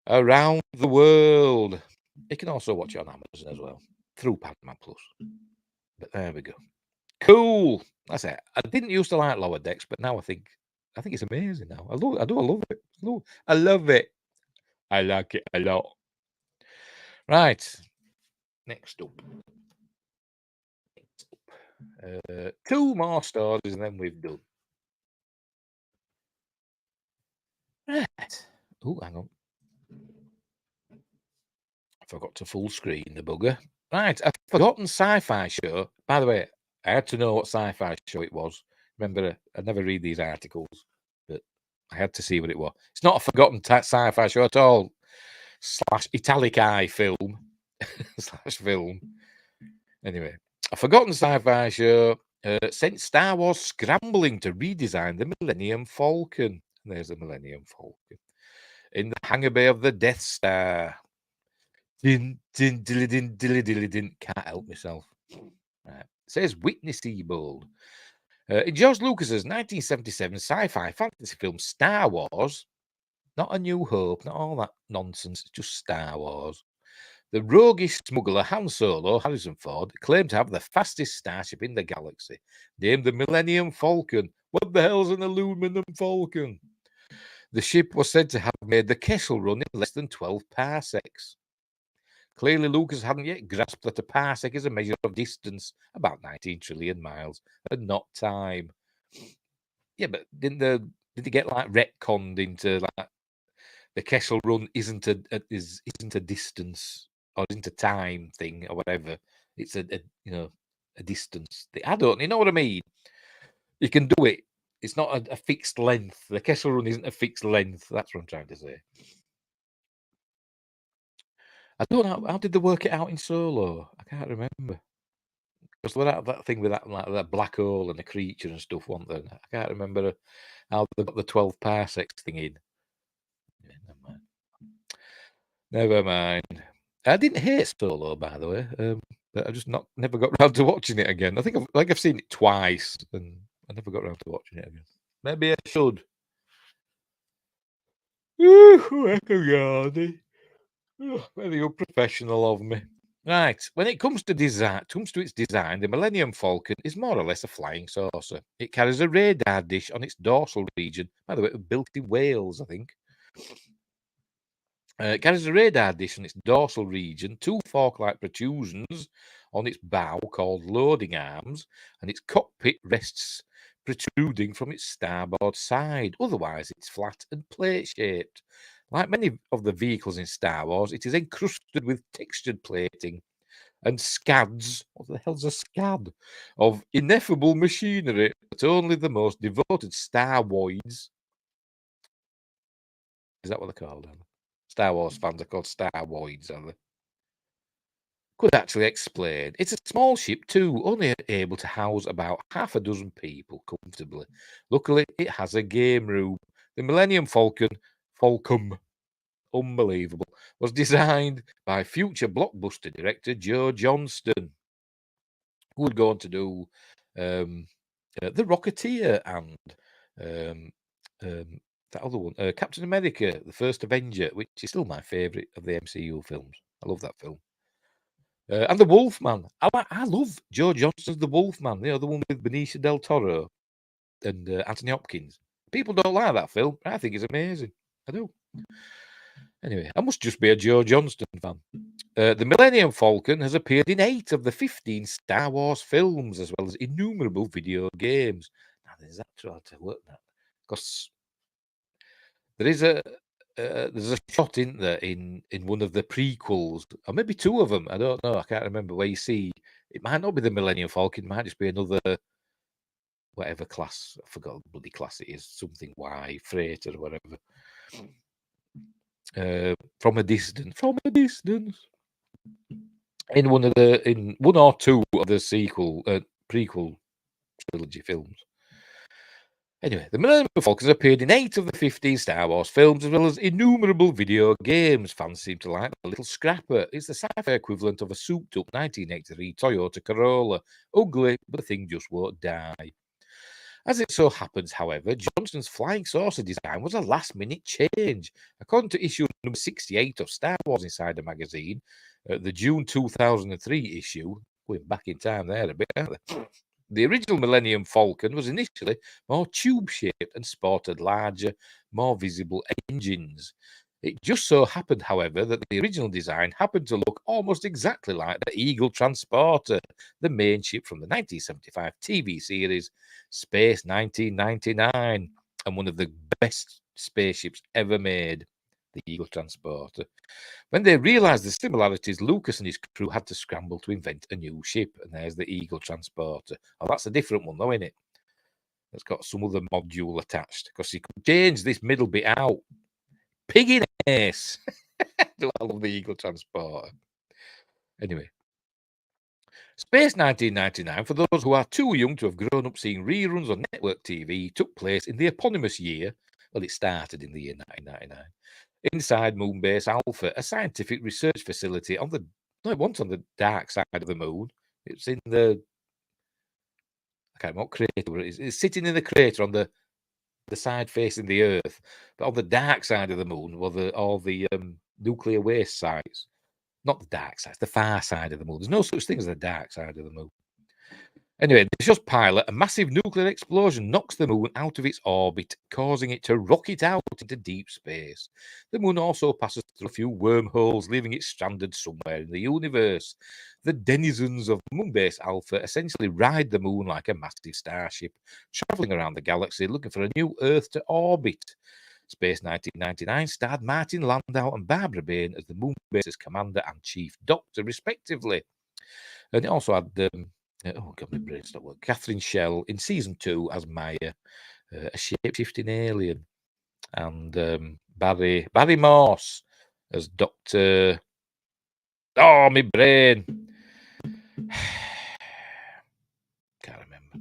around the world. You can also watch it on Amazon as well through Paramount Plus. But there we go. Cool. That's it. I didn't used to like Lower Decks, but now I think it's amazing now. I love it. I love it. I like it a lot. Right. Next up. 2 more stories and then we've done. Right. Oh, hang on. I forgot to full screen the bugger. Right. A forgotten sci-fi show. By the way, I had to know what sci-fi show it was. Remember, I never read these articles, but I had to see what it was. It's not a forgotten sci-fi show at all. / italic eye film. / film. Anyway, a forgotten sci-fi show sent Star Wars scrambling to redesign the Millennium Falcon. There's the Millennium Falcon. In the hangar bay of the Death Star. Din, din, dilly, din, dilly, dilly, din. Can't help myself. Right. Says Whitney Seibold. In George Lucas's 1977 sci-fi fantasy film Star Wars, not A New Hope, not all that nonsense, just Star Wars. The roguish smuggler Han Solo, Harrison Ford, claimed to have the fastest starship in the galaxy, named the Millennium Falcon. What the hell's an aluminum Falcon? The ship was said to have made the Kessel Run in less than 12 parsecs. Clearly, Lucas hadn't yet grasped that a parsec is a measure of distance, about 19 trillion miles, and not time. Yeah, but did it get like retconned into like the Kessel Run isn't a distance or isn't a time thing or whatever? It's a distance thing. I don't, you know what I mean? You can do it. It's not a fixed length. The Kessel Run isn't a fixed length. That's what I'm trying to say. I don't know. How did they work it out in Solo? I can't remember. Because that thing with that black hole and the creature and stuff, wasn't there? I can't remember how they got the 12 parsecs thing in. Yeah, never mind. I didn't hate Solo, by the way, but I just never got round to watching it again. I think I've seen it twice, and I never got round to watching it again. Maybe I should. Very unprofessional of me. Right, when it comes to its design, the Millennium Falcon is more or less a flying saucer. It carries a radar dish on its dorsal region. By the way, it was built in Wales, I think. It carries a radar dish on its dorsal region, two fork-like protrusions on its bow called loading arms, and its cockpit rests protruding from its starboard side. Otherwise, it's flat and plate-shaped. Like many of the vehicles in Star Wars, it is encrusted with textured plating and scads. What the hell's a scad? Of ineffable machinery that only the most devoted Starwoids. Is that what they're called? Star Wars fans are called Starwoids, are they? Could actually explain. It's a small ship too, only able to house about half a dozen people comfortably. Luckily, it has a game room. The Millennium Falcon, unbelievable, was designed by future blockbuster director Joe Johnston, who would go on to do The Rocketeer and that other one, Captain America, The First Avenger, which is still my favourite of the MCU films. I love that film. And The Wolfman. I love Joe Johnston's The Wolfman, the one with Benicio del Toro and Anthony Hopkins. People don't like that film. I think it's amazing. I do. Anyway, I must just be a Joe Johnston fan. The Millennium Falcon has appeared in 8 of the 15 Star Wars films, as well as innumerable video games. Now, there's that to work that, because there is there's a shot in there in one of the prequels, or maybe 2 of them. I don't know. I can't remember, where you see it might not be the Millennium Falcon. It might just be another whatever class. I forgot what bloody class it is. Something Y freighter or whatever. From a distance. In one or two of the prequel trilogy films. Anyway, the Millennium Falcon has appeared in 8 of the 15 Star Wars films, as well as innumerable video games. Fans seem to like the little scrapper. It's the sci-fi equivalent of a souped-up 1983 Toyota Corolla. Ugly, but the thing just won't die. As it so happens, however, Johnston's flying saucer design was a last-minute change. According to issue number 68 of Star Wars Insider magazine, the June 2003 issue, going back in time there a bit, aren't they? The original Millennium Falcon was initially more tube-shaped and sported larger, more visible engines. It just so happened, however, that the original design happened to look almost exactly like the Eagle Transporter, the main ship from the 1975 TV series Space 1999, and one of the best spaceships ever made, the Eagle Transporter. When they realised the similarities, Lucas and his crew had to scramble to invent a new ship, and there's the Eagle Transporter. Oh, that's a different one, though, isn't it? It's got some other module attached, because you could change this middle bit out. Pig in ace. Do I love the Eagle Transporter? Anyway. Space 1999, for those who are too young to have grown up seeing reruns on network TV, took place in the eponymous year. Well, it started in the year 1999. Inside Moonbase Alpha, a scientific research facility on the dark side of the moon. It's in the, I can't remember what crater it is. It's sitting in the crater on the side facing the Earth, but on the dark side of the moon were all the nuclear waste sites. Not the dark side, the far side of the moon. There's no such thing as the dark side of the moon. Anyway, the show's pilot, a massive nuclear explosion knocks the moon out of its orbit, causing it to rocket out into deep space. The moon also passes through a few wormholes, leaving it stranded somewhere in the universe. The denizens of Moonbase Alpha essentially ride the moon like a massive starship, traveling around the galaxy looking for a new Earth to orbit. Space 1999 starred Martin Landau and Barbara Bain as the Moonbase's commander and chief doctor, respectively. And it also had my brain stopped working. Catherine Schell in season 2 as Maya, a shape-shifting alien, and Barry Morse as Doctor. Oh, my brain! Can't remember.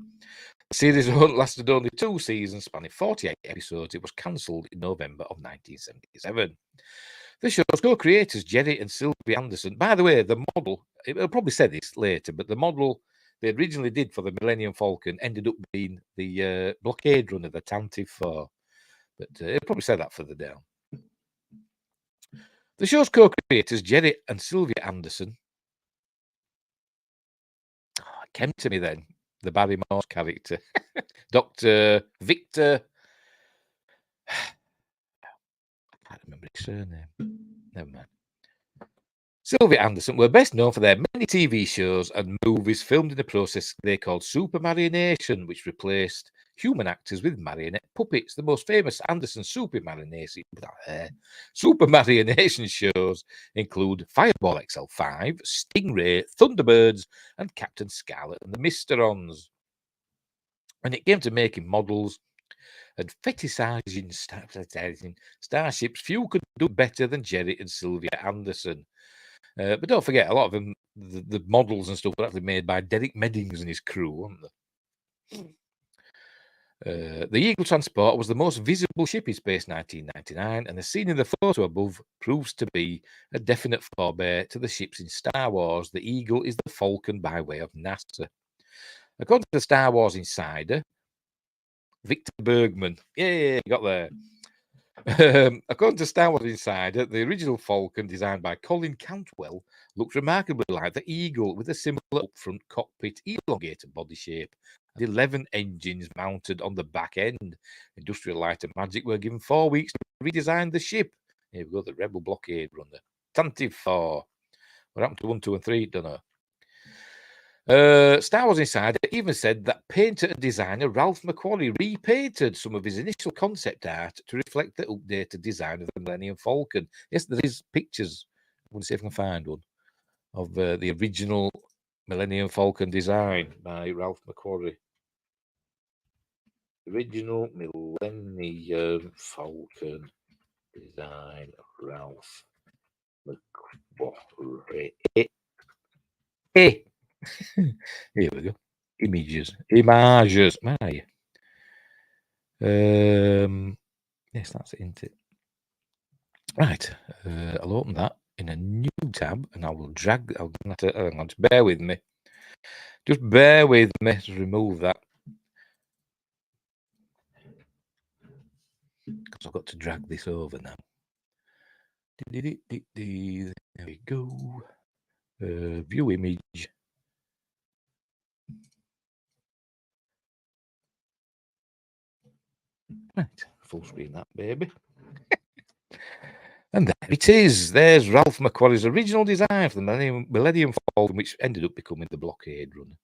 The series lasted only 2 seasons, spanning 48 episodes. It was cancelled in November of 1977. The show's co-creators, Jerry and Sylvia Anderson. By the way, the model, I'll probably say this later, but the model they originally did for the Millennium Falcon ended up being the blockade runner, the Tantive 4. But it'll probably say that further down. The show's co-creators, Jerry and Sylvia Anderson. Oh, it came to me then, the Barry Morse character. Dr. Victor. I can't remember his surname. Never mind. Sylvia Anderson were best known for their many TV shows and movies filmed in a process they called super marionation, which replaced human actors with marionette puppets. The most famous Anderson super marionation shows include Fireball XL5, Stingray, Thunderbirds, and Captain Scarlet and the Mysterons. When it came to making models and fetishizing starships, few could do better than Jerry and Sylvia Anderson. But don't forget, a lot of them, the models and stuff, were actually made by Derek Meddings and his crew, weren't they? The Eagle Transporter was the most visible ship in space 1999, and the scene in the photo above proves to be a definite forebear to the ships in Star Wars. The Eagle is the Falcon by way of NASA. According to the Star Wars Insider, Victor Bergman, yeah, got there. According to Star Wars Insider, the original Falcon, designed by Colin Cantwell, looks remarkably like the Eagle, with a similar upfront cockpit, elongated body shape, and 11 engines mounted on the back end. Industrial Light and Magic were given 4 weeks to redesign the ship. Here we go, the Rebel blockade runner. Tantive 4. What happened to 1, 2, and 3? Don't know. Star Wars Insider even said that painter and designer Ralph McQuarrie repainted some of his initial concept art to reflect the updated design of the Millennium Falcon. Yes, there is pictures. I want to see if I can find one of the original Millennium Falcon design by Ralph McQuarrie. Original Millennium Falcon design, Ralph McQuarrie. Hey. Here we go. Images. My. Yes, that's it, isn't it? Right. I'll open that in a new tab and I will drag. I'll have to, hang on, just bear with me. Just bear with me to remove that. Because I've got to drag this over now. There we go. View image. Right, full screen that baby. And there it is. There's Ralph McQuarrie's original design for the Millennium Falcon, which ended up becoming the blockade runner,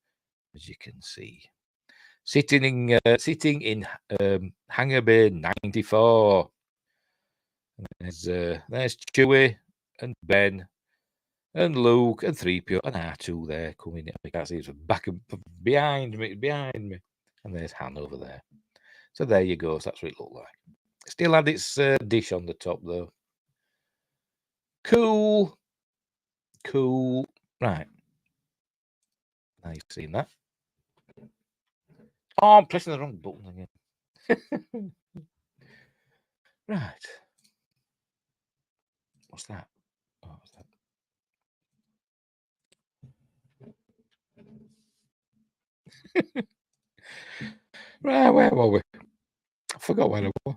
as you can see. Sitting in Hangar Bay 94. There's Chewie and Ben and Luke and 3PO and R2 there coming in. I can't see it's back behind me. And there's Han over there. So there you go. So that's what it looked like. Still had its dish on the top though. Cool. Right. Now you've seen that. Oh, I'm pressing the wrong button again. Right. What's that? Oh, what's that? Right, where were we? I forgot where I was.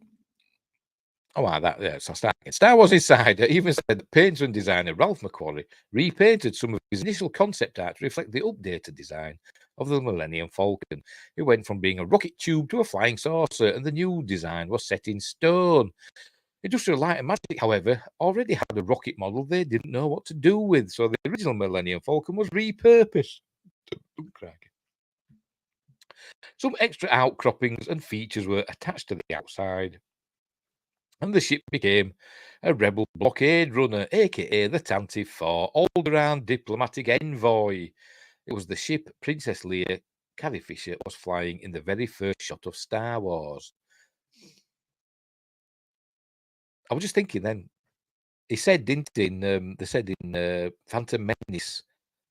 Oh, that, yeah, so starting. Star Wars Insider even said that painter and designer Ralph McQuarrie repainted some of his initial concept art to reflect the updated design of the Millennium Falcon. It went from being a rocket tube to a flying saucer, and the new design was set in stone. Industrial Light and Magic, however, already had a rocket model they didn't know what to do with, so the original Millennium Falcon was repurposed. Some extra outcroppings and features were attached to the outside, and the ship became a rebel blockade runner, aka the Tantive 4, all-around diplomatic envoy. It was the ship Princess Leia, Carrie Fisher, was flying in the very first shot of Star Wars. I was just thinking then, he said, didn't he, they said in Phantom Menace,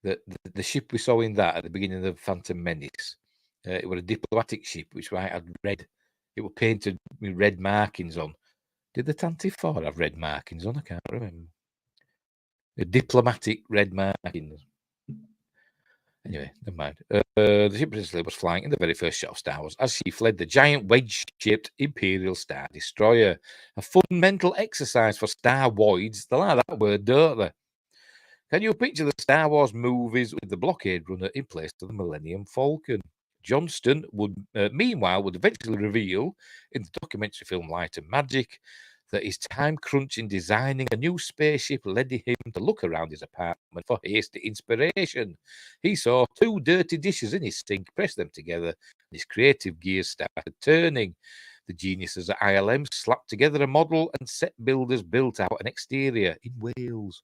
that the ship we saw in that at the beginning of Phantom Menace, it was a diplomatic ship, which had red, it was painted with red markings on. Did the Tantive 4 have red markings on? I can't remember. The diplomatic red markings. Anyway, never mind. The ship Princess Leia was flying in the very first shot of Star Wars as she fled the giant wedge-shaped Imperial Star Destroyer. A fundamental exercise for Star Woids. They like that word, don't they? Can you picture the Star Wars movies with the blockade runner in place of the Millennium Falcon? Johnston would, meanwhile, would eventually reveal in the documentary film Light and Magic that his time crunch in designing a new spaceship led him to look around his apartment for hasty inspiration. He saw two dirty dishes in his sink, pressed them together, and his creative gears started turning. The geniuses at ILM slapped together a model, and set builders built out an exterior in Wales.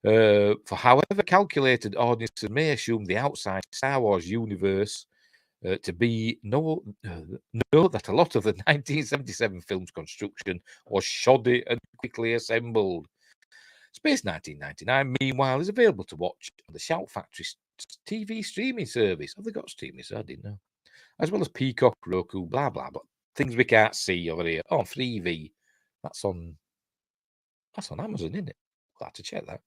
For however calculated audiences may assume the outside Star Wars universe to be, know that a lot of the 1977 film's construction was shoddy and quickly assembled. Space 1999, meanwhile, is available to watch on the Shout Factory TV streaming service. Have they got streaming? I didn't know. As well as Peacock, Roku, blah, blah, blah. Things we can't see over here. Oh, Freevee. That's on Amazon, isn't it? I'll have to check that.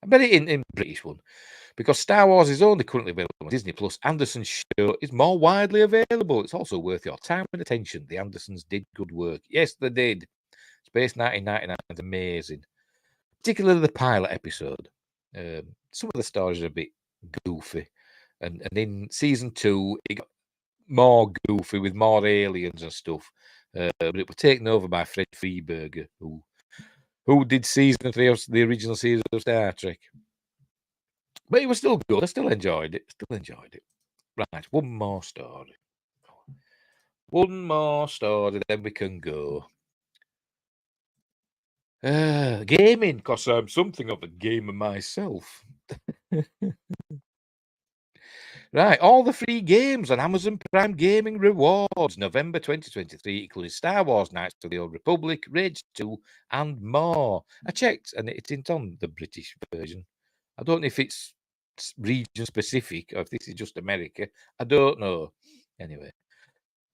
I bet it in British one. Because Star Wars is only currently available on Disney Plus, Anderson's show is more widely available. It's also worth your time and attention. The Andersons did good work. Yes, they did. Space 1999 is amazing. Particularly the pilot episode. Some of the stories are a bit goofy. And in season 2, it got more goofy with more aliens and stuff. But it was taken over by Fred Freeberger, who did season 3 of the original season of Star Trek. But it was still good. I still enjoyed it. Right, one more story. Then we can go. Gaming, because I'm something of a gamer myself. Right, all the free games on Amazon Prime Gaming Rewards, November 2023, including Star Wars Knights of the Old Republic, Rage 2, and more. I checked, and it isn't on the British version. I don't know if it's region specific or if this is just America. I don't know. Anyway,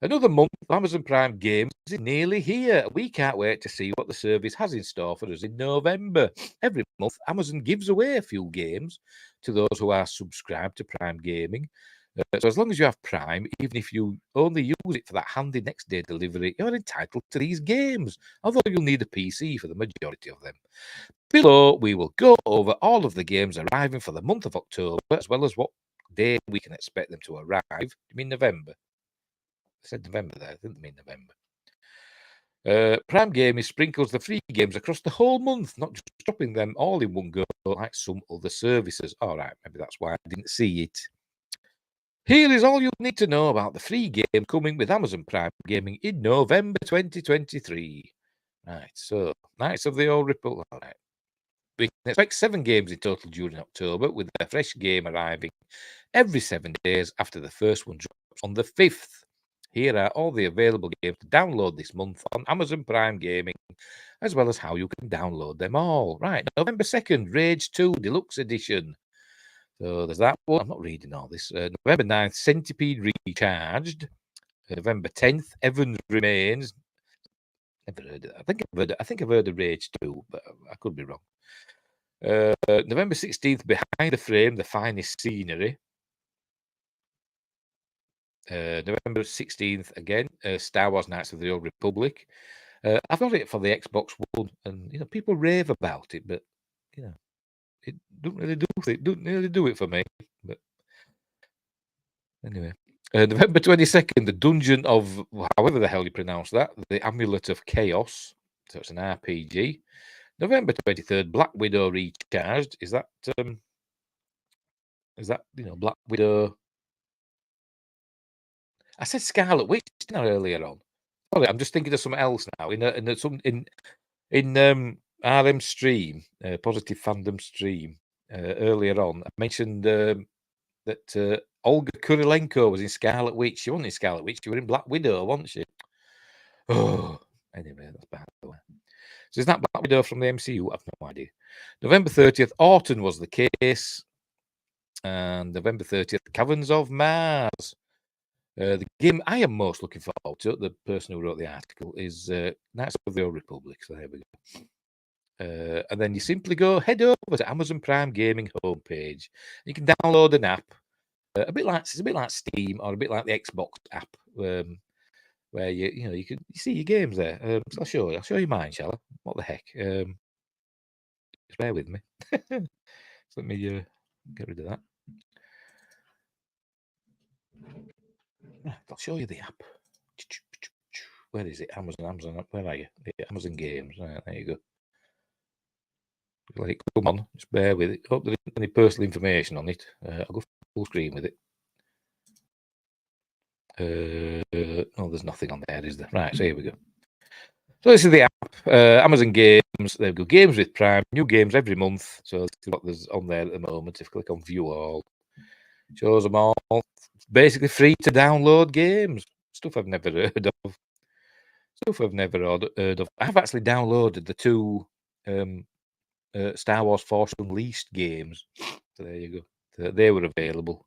another month of Amazon Prime Games is nearly here. We can't wait to see what the service has in store for us in November. Every month, Amazon gives away a few games to those who are subscribed to Prime Gaming. So as long as you have Prime, even if you only use it for that handy next day delivery, you're entitled to these games, although you'll need a PC for the majority of them. Below, we will go over all of the games arriving for the month of October, as well as what day we can expect them to arrive. You mean November? I said November there, I didn't mean November. Prime Gaming sprinkles the free games across the whole month, not just dropping them all in one go like some other services. All right, maybe that's why I didn't see it. Here is all you need to know about the free game coming with Amazon Prime Gaming in November 2023. Right, so Knights of the Old Republic. All right. We can expect 7 games in total during October, with a fresh game arriving every 7 days after the first one drops on the 5th. Here are all the available games to download this month on Amazon Prime Gaming, as well as how you can download them all. Right, November 2nd, Rage 2 Deluxe Edition. So there's that one. I'm not reading all this. November 9th, Centipede Recharged. November 10th, Evans Remains. Never heard of that. I think I've heard of Rage 2, but I could be wrong. November 16th, Behind the Frame, The Finest Scenery. November 16th, again, Star Wars Knights of the Old Republic. I've got it for the Xbox One, and people rave about it, but it don't really do it for me. But anyway, November 22nd, The Dungeon of however the hell you pronounce that, The Amulet of Chaos. So it's an RPG. November 23rd, Black Widow Recharged. Is that Black Widow? I said Scarlet Witch earlier on. Sorry, I'm just thinking of something else now. In RM stream, Positive Fandom stream, earlier on, I mentioned that Olga Kurilenko was in Scarlet Witch. She wasn't in Scarlet Witch. She was in Black Widow, wasn't she? Oh, anyway, that's bad. So is that Black Widow from the MCU? I've no idea. November 30th, Orton was the case. And November 30th, Caverns of Mars. The game I am most looking forward to, the person who wrote the article, is Knights of the Old Republic. So there we go. And then you simply head over to Amazon Prime Gaming homepage. You can download an app, it's a bit like Steam or a bit like the Xbox app, where you can see your games there. So I'll show you mine, shall I? What the heck? Just bear with me. So let me get rid of that. Right, I'll show you the app. Where is it? Amazon. Where are you? The Amazon Games. Right, there you go. Like, come on, just bear with it. Hope there isn't any personal information on it. I'll go full screen with it. No, there's nothing on there, is there? Right, so here we go. So this is the app, Amazon Games. There we go. Games with Prime, new games every month. So this is what there's on there at the moment. If you click on View All, shows them all. It's basically free to download games. Stuff I've never heard of. I've actually downloaded the 2 Star Wars Force Unleashed games. So there you go. They were available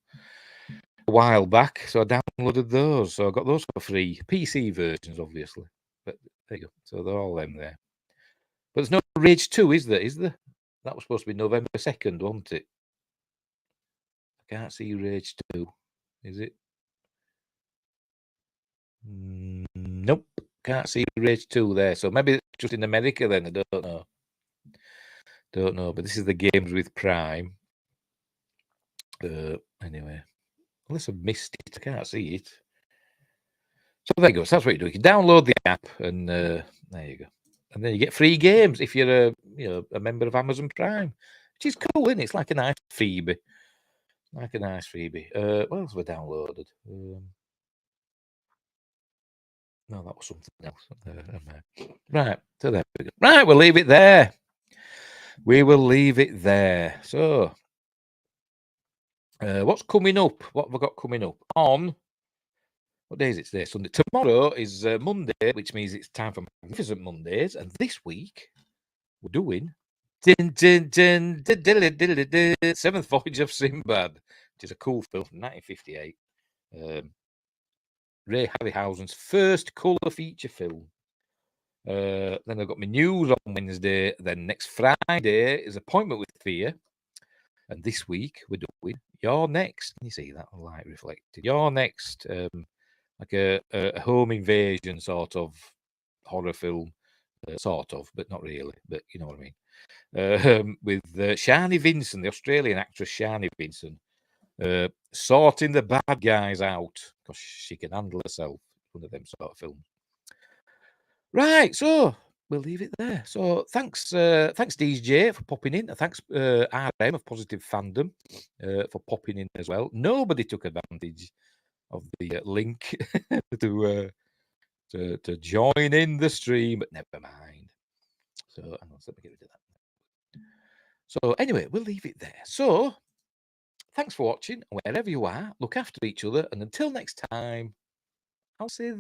a while back, so I downloaded those. So I got those for free. PC versions, obviously. But there you go. So they're all them there. But there's no Rage 2, is there? That was supposed to be November 2nd, wasn't it? I can't see Rage 2. Is it? Nope. Can't see Rage 2 there. So maybe it's just in America then. I don't know. But this is the Games with Prime. Anyway, unless I've missed it, I can't see it. So there you go. So that's what you do. You can download the app, and there you go. And then you get free games if you're a member of Amazon Prime, which is cool, isn't it? It's like a nice freebie. What else have I downloaded? No, that was something else. Right, so there we go. Right, we'll leave it there. So, what's coming up? What have I got coming up? On, what day is it today? Sunday. Tomorrow is Monday, which means it's time for Magnificent Mondays. And this week, we're doing Seventh Voyage of Sinbad, which is a cool film from 1958. Ray Harryhausen's first colour feature film. Then I've got my news on Wednesday. Then next Friday is Appointment with Fear. And this week we're doing You're Next. Can you see that light reflected? You're Next. Like a home invasion sort of horror film. Sort of, but not really. But you know what I mean. With Shani Vinson, the Australian actress Shani Vinson. Sorting the bad guys out because she can handle herself. One of them sort of films. Right, so we'll leave it there. So thanks DJ for popping in. Thanks RM of Positive Fandom for popping in as well. Nobody took advantage of the link to join in the stream, but never mind. So let me get rid of that. So anyway, we'll leave it there. So thanks for watching. Wherever you are, look after each other. And until next time, I'll say